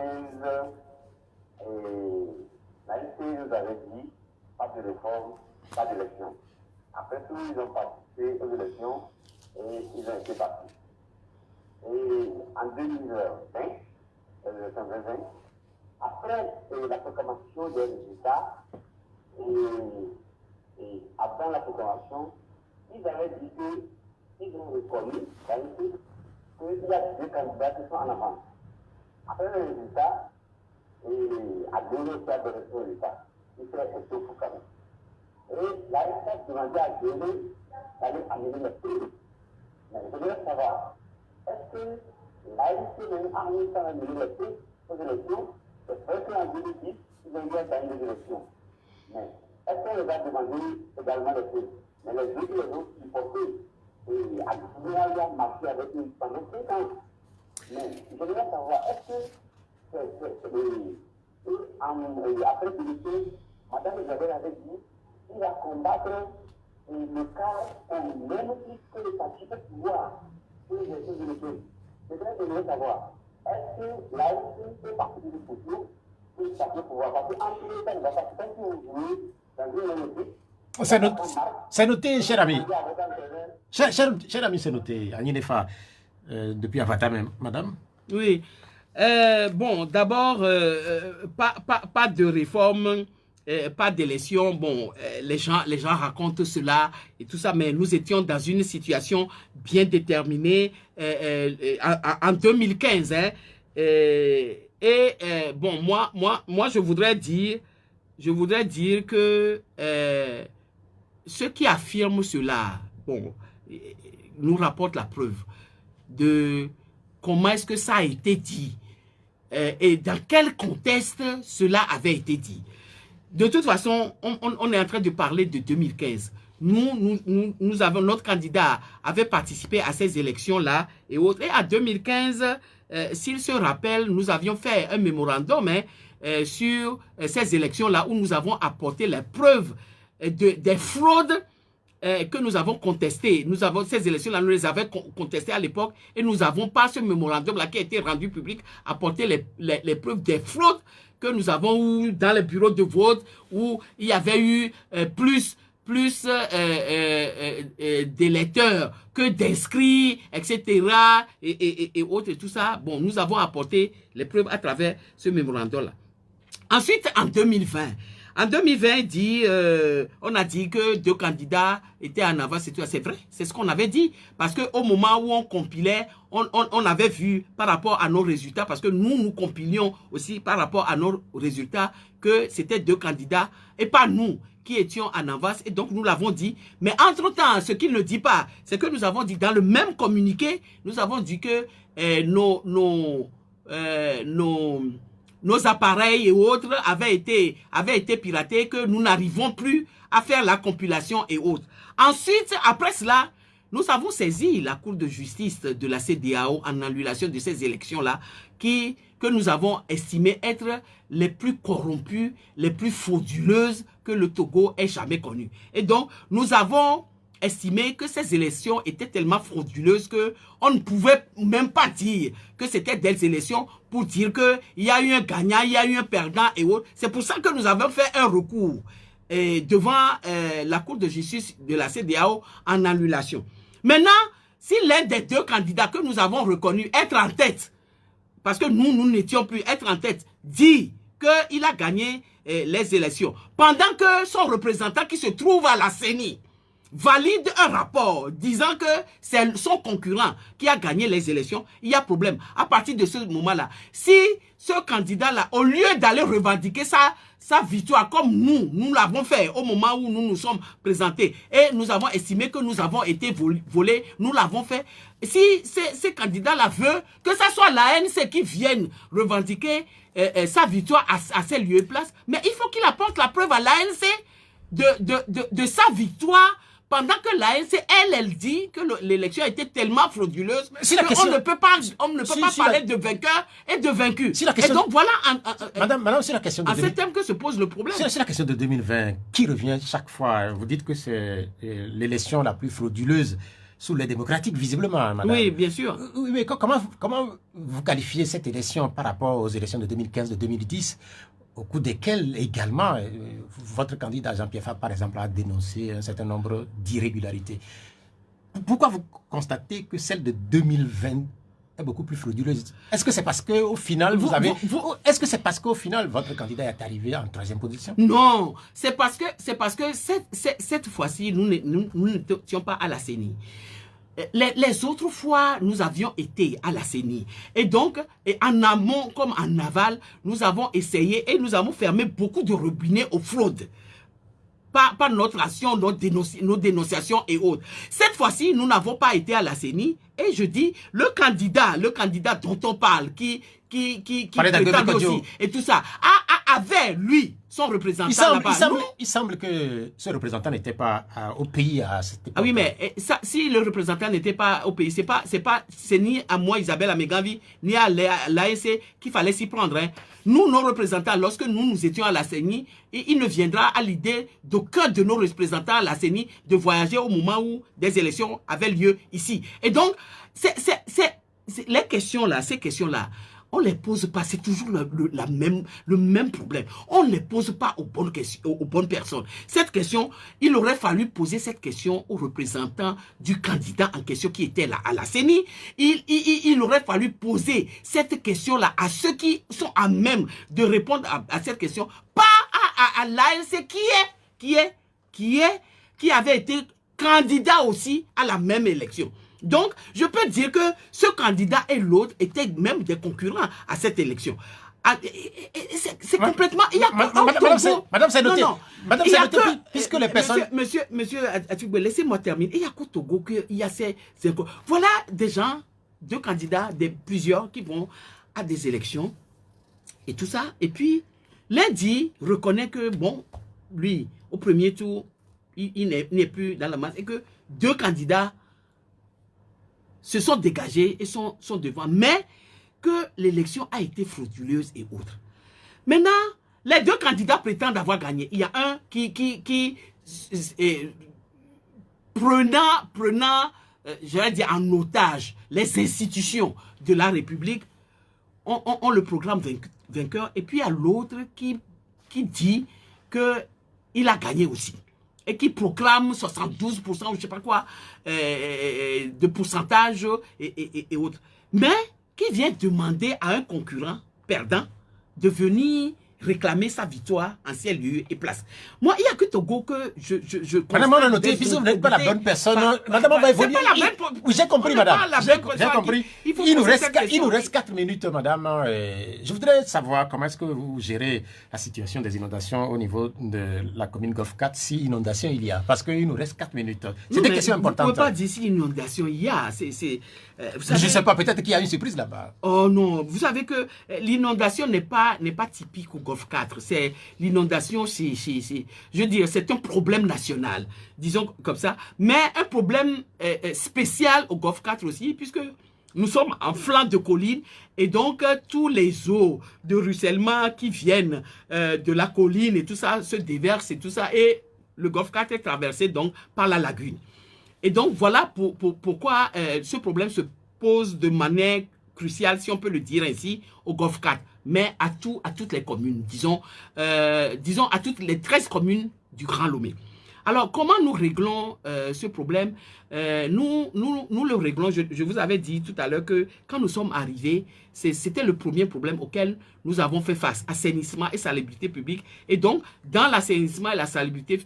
la LC nous avait dit pas de réforme, pas d'élection. Après tout, ils ont participé aux élections et ils ont été partis. Et en 2020, après la proclamation des résultats, et avant la proclamation, ils avaient dit qu'ils ont reconnu qu'il y a deux candidats qui sont en avance. Après le résultat, à donner ça de résultat, il serait resté pour quand même. Et la RSA demandait à donner d'aller amener les prix. Mais je voudrais savoir, est-ce que l'ANC même a amené ça à amener les prix aux élections? C'est vrai qu'en 2010, ils ont bien gagné les élections. Mais est-ce qu'on les a demandé également les prix? Mais les deux qui les ont supportés, et à Guinée, ils ont marché avec eux pendant 5 ans. Mais je voudrais savoir, est-ce que après l'élection, Madame Isabelle avait dit qu'il va combattre le cas au même titre que le parti de pouvoir pour les élections. Je voudrais savoir, est-ce que l'ANC fait partie du pouvoir pour le parti de pouvoir? Parce qu'en tous les cas, il va pas si vous voulez dans une équipe.
C'est noté, cher ami. Cher ami, c'est noté. Agninefa, depuis Avata même, madame.
Oui. Bon, d'abord, pas de réforme, pas d'élection. Bon, les gens racontent cela et tout ça, mais nous étions dans une situation bien déterminée en 2015. Hein, bon, moi, je voudrais dire que ceux qui affirment cela, bon, nous rapportent la preuve de comment est-ce que ça a été dit et dans quel contexte cela avait été dit. De toute façon, on est en train de parler de 2015. Nous avons, notre candidat avait participé à ces élections-là et autres. Et à 2015, s'il se rappelle, nous avions fait un mémorandum sur ces élections-là où nous avons apporté les preuves des fraudes que nous avons contestées. Ces élections-là, nous les avons contestées à l'époque et nous avons, par ce mémorandum-là qui a été rendu public, apporté les preuves des fraudes que nous avons eu dans les bureaux de vote où il y avait eu plus d'électeurs que d'inscrits, etc. et autres et tout ça. Bon, nous avons apporté les preuves à travers ce mémorandum-là. Ensuite, en 2020, on a dit que 2 candidats étaient en avance. C'est vrai, c'est ce qu'on avait dit. Parce qu'au moment où on compilait, on avait vu par rapport à nos résultats, parce que nous compilions aussi par rapport à nos résultats, que c'était 2 candidats et pas nous qui étions en avance. Et donc, nous l'avons dit. Mais entre-temps, ce qu'il ne dit pas, c'est que nous avons dit dans le même communiqué, nous avons dit que nos appareils et autres avaient été piratés, que nous n'arrivons plus à faire la compilation et autres. Ensuite, après cela, nous avons saisi la Cour de justice de la CEDEAO en annulation de ces élections-là, que nous avons estimé être les plus corrompues, les plus frauduleuses que le Togo ait jamais connues. Et donc, nous avons estimé que ces élections étaient tellement frauduleuses qu'on ne pouvait même pas dire que c'était des élections pour dire qu'il y a eu un gagnant, il y a eu un perdant et autres. C'est pour ça que nous avons fait un recours devant la Cour de justice de la CEDEAO en annulation. Maintenant, si l'un des 2 candidats que nous avons reconnus être en tête, parce que nous n'étions plus être en tête, dit qu'il a gagné les élections, pendant que son représentant qui se trouve à la CENI valide un rapport disant que c'est son concurrent qui a gagné les élections, il y a problème. À partir de ce moment-là, si ce candidat-là, au lieu d'aller revendiquer sa victoire comme nous l'avons fait au moment où nous nous sommes présentés et nous avons estimé que nous avons été volés, nous l'avons fait. Si ce candidat-là veut que ça soit l'ANC qui vienne revendiquer sa victoire à ces lieux et places, mais il faut qu'il apporte la preuve à l'ANC de sa victoire, pendant que l'ANC, elle dit que l'élection a été tellement frauduleuse qu'on ne peut pas parler de vainqueur et de vaincu. Et donc voilà,
Madame, c'est la question de
à ce thème que se pose le problème.
C'est la question de 2020 qui revient chaque fois. Vous dites que c'est l'élection la plus frauduleuse sous les démocratiques, visiblement, madame.
Oui, bien sûr.
Oui, mais comment vous qualifiez cette élection par rapport aux élections de 2015, de 2010, au cours desquelles également votre candidat Jean-Pierre Fabre, par exemple, a dénoncé un certain nombre d'irrégularités? Pourquoi vous constatez que celle de 2020 est beaucoup plus frauduleuse. Est-ce que c'est parce qu'au final, est-ce que c'est parce qu'au final, votre candidat est arrivé en 3e position?
Non, c'est parce que cette fois-ci, nous n'étions pas à la CENI. Les autres fois, nous avions été à la CENI. Et donc, en amont comme en aval, nous avons essayé et nous avons fermé beaucoup de robinets aux fraudes. Par notre action, nos dénonciations et autres. Cette fois-ci, nous n'avons pas été à la CENI. Et je dis, le candidat dont on parle, qui prétend aussi, et tout ça, avait, lui, son représentant là-bas.
Il semble que ce représentant n'était pas au pays à cette époque.
Ah oui, mais si le représentant n'était pas au pays, c'est ni à moi, Isabelle Amégavi, ni à l'ANC qu'il fallait s'y prendre. Hein. Nous, nos représentants, lorsque nous étions à la CENI, il ne viendra à l'idée d'aucun de nos représentants à la CENI de voyager au moment où des élections avaient lieu ici. Et donc, les questions-là, ces questions-là, on ne les pose pas, c'est toujours le même problème. On ne les pose pas aux bonnes personnes. Cette question, il aurait fallu poser cette question aux représentants du candidat en question qui était là à la CENI. Il aurait fallu poser cette question-là à ceux qui sont à même de répondre à cette question, pas à l'ANC qui avait été candidat aussi à la même élection. Donc, je peux dire que ce candidat et l'autre étaient même des concurrents à cette élection. C'est complètement...
Madame Sénoté, puisque les personnes...
Monsieur Atiboué, laissez-moi terminer. Il y a qu'au Togo qu'il y a ces... Voilà des gens, deux candidats, plusieurs qui vont à des élections et tout ça. Et puis, l'un dit, reconnaît que, bon, lui, au premier tour, il n'est plus dans la masse et que deux candidats se sont dégagés et sont devant, mais que l'élection a été frauduleuse et autres. Maintenant, les deux candidats prétendent avoir gagné. Il y a un qui prenant j'allais dire en otage les institutions de la République, on le programme vainqueur, et puis il y a l'autre qui dit qu'il a gagné aussi. Et qui proclame 72% ou je ne sais pas quoi de pourcentage et autres. Mais qui vient demander à un concurrent perdant de venir réclamer sa victoire en ciel, lieu et place. Moi, il n'y a que Togo que je
Madame, on a noté, puisque vous n'êtes pas la bonne personne. Madame, on va évoluer. Oui, j'ai compris, madame. J'ai compris. Il nous reste 4 minutes, madame. Je voudrais savoir comment est-ce que vous gérez la situation des inondations au niveau de la commune Golf 4, si inondation il y a. Parce qu'il nous reste 4 minutes. C'est des questions importantes.
Vous ne pouvez pas dire si inondation il y a.
Je ne sais pas, peut-être qu'il y a une surprise là-bas.
Oh non, vous savez que l'inondation n'est pas typique au Golfe 4. C'est l'inondation, je veux dire, c'est un problème national, disons comme ça, mais un problème spécial au Golfe 4 aussi, puisque nous sommes en flanc de colline et donc tous les eaux de ruissellement qui viennent de la colline et tout ça se déversent et tout ça, et le Golfe 4 est traversé donc par la lagune. Et donc, voilà pourquoi ce problème se pose de manière cruciale, si on peut le dire ainsi, au Golfe 4, mais à toutes les communes, disons à toutes les 13 communes du Grand Lomé. Alors, comment nous réglons ce problème? Nous le réglons, je vous avais dit tout à l'heure que quand nous sommes arrivés, c'était le premier problème auquel nous avons fait face, assainissement et salubrité publique. Et donc, dans l'assainissement et la salubrité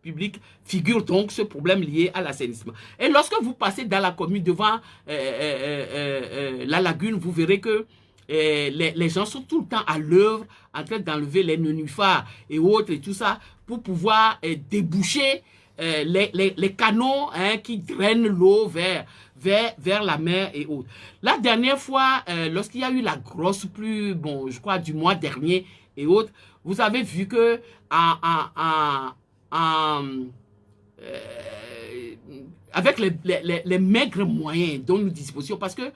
public figure donc ce problème lié à l'assainissement. Et lorsque vous passez dans la commune devant la lagune, vous verrez que les gens sont tout le temps à l'œuvre en train d'enlever les nénuphars et autres et tout ça pour pouvoir déboucher les canaux qui drainent l'eau vers la mer et autres. La dernière fois, lorsqu'il y a eu la grosse pluie, bon, je crois du mois dernier et autres, vous avez vu que avec les maigres moyens dont nous disposions, parce que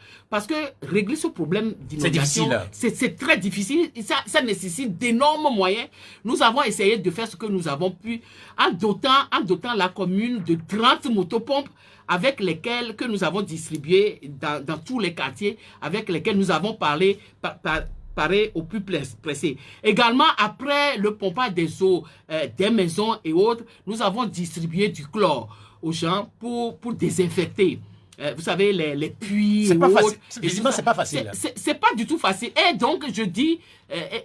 régler ce problème d'inondation, c'est très difficile, ça nécessite d'énormes moyens. Nous avons essayé de faire ce que nous avons pu en dotant la commune de 30 motopompes avec lesquelles que nous avons distribué dans tous les quartiers, avec lesquels nous avons parlé au plus pressé. Également, après le pompage des eaux des maisons et autres, nous avons distribué du chlore aux gens pour désinfecter vous savez, les puits.
C'est pas
autres,
facile. Visiblement, c'est pas facile.
C'est pas du tout facile. Et donc, je dis,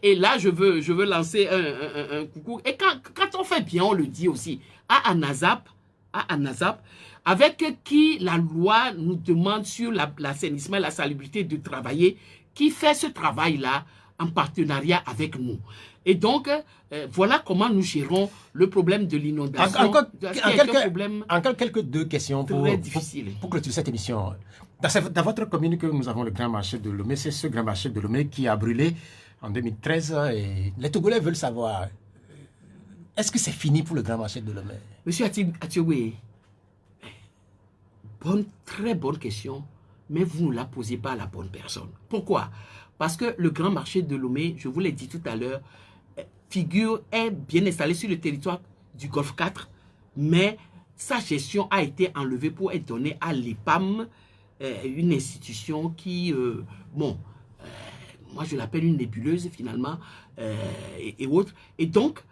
et là, je veux lancer un coucou. Et quand on fait bien, on le dit aussi. À Anazap, avec qui la loi nous demande sur l'assainissement et la salubrité de travailler, qui fait ce travail-là en partenariat avec nous. Et donc, voilà comment nous gérons le problème de l'inondation.
Encore quelques deux questions pour clôturer cette émission. Dans votre commune que nous avons le grand marché de Lomé, c'est ce grand marché de Lomé qui a brûlé en 2013 et les Togolais veulent savoir, est-ce que c'est fini pour le grand marché de Lomé?
Monsieur Atioué, très bonne question, mais vous ne la posez pas à la bonne personne. Pourquoi? Parce que le grand marché de Lomé, je vous l'ai dit tout à l'heure, est bien installé sur le territoire du Golfe 4, mais sa gestion a été enlevée pour être donnée à l'EPAM, une institution qui, moi je l'appelle une nébuleuse finalement, et autres. Et donc,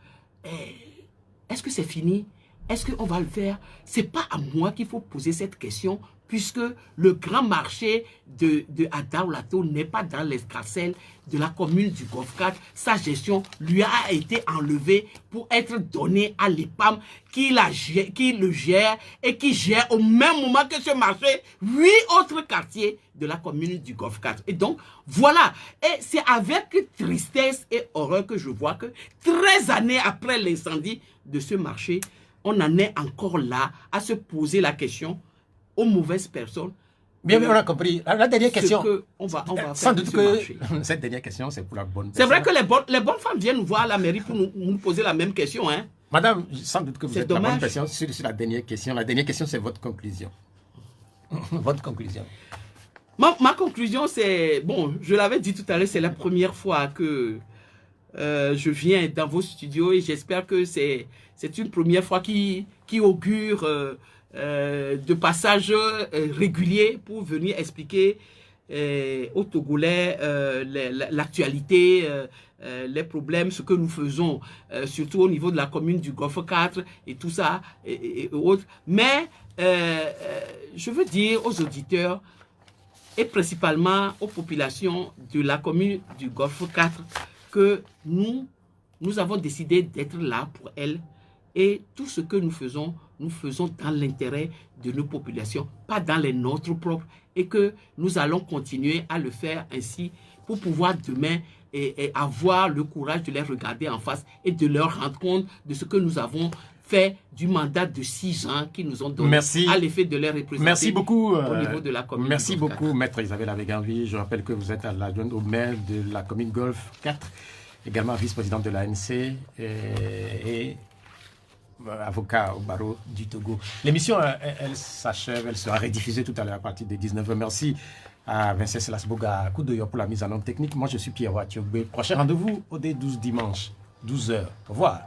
est-ce que c'est fini? Est-ce qu'on va le faire? Ce n'est pas à moi qu'il faut poser cette question, puisque le grand marché de Adaolato n'est pas dans l'escarcelle de la commune du Golfe 4. Sa gestion lui a été enlevée pour être donnée à l'EPAM qui le gère et qui gère au même moment que ce marché 8 autres quartiers de la commune du Golfe 4. Et donc, voilà. Et c'est avec tristesse et horreur que je vois que 13 années après l'incendie de ce marché, on en est encore là à se poser la question aux mauvaises personnes.
Bien, on a compris. La dernière question.
On va
sans doute que cette dernière question, c'est pour la bonne personne.
C'est vrai que les bonnes femmes viennent nous voir à la mairie pour nous poser la même question. Hein.
Madame, sans doute que vous êtes la bonne personne sur la dernière question. La dernière question, c'est votre conclusion. Votre conclusion.
Ma conclusion, c'est... Bon, je l'avais dit tout à l'heure, c'est la première fois que je viens dans vos studios et j'espère que c'est une première fois qui augure de passage régulier pour venir expliquer aux Togolais l'actualité, les problèmes, ce que nous faisons, surtout au niveau de la commune du Golfe 4 et tout ça et autres. Mais je veux dire aux auditeurs et principalement aux populations de la commune du Golfe 4 que nous avons décidé d'être là pour elles et tout ce que nous faisons dans l'intérêt de nos populations, pas dans les nôtres propres et que nous allons continuer à le faire ainsi pour pouvoir demain et avoir le courage de les regarder en face et de leur rendre compte de ce que nous avons fait du mandat de 6 ans qui nous ont donné à l'effet de les représenter.
Merci beaucoup,
au niveau de la commune.
Merci beaucoup, Maître Isabelle Abeganvi. Je rappelle que vous êtes à l'adjointe au maire de la commune Golfe 4, également vice-présidente de l'ANC et avocat au barreau du Togo. L'émission, elle s'achève, elle sera rediffusée tout à l'heure à partir de 19h. Merci à Vincent Selasboga Koudoyo pour la mise en onde technique. Moi, je suis Pierre Watiogbe. Prochain rendez-vous au D12 dimanche, 12h. Au revoir.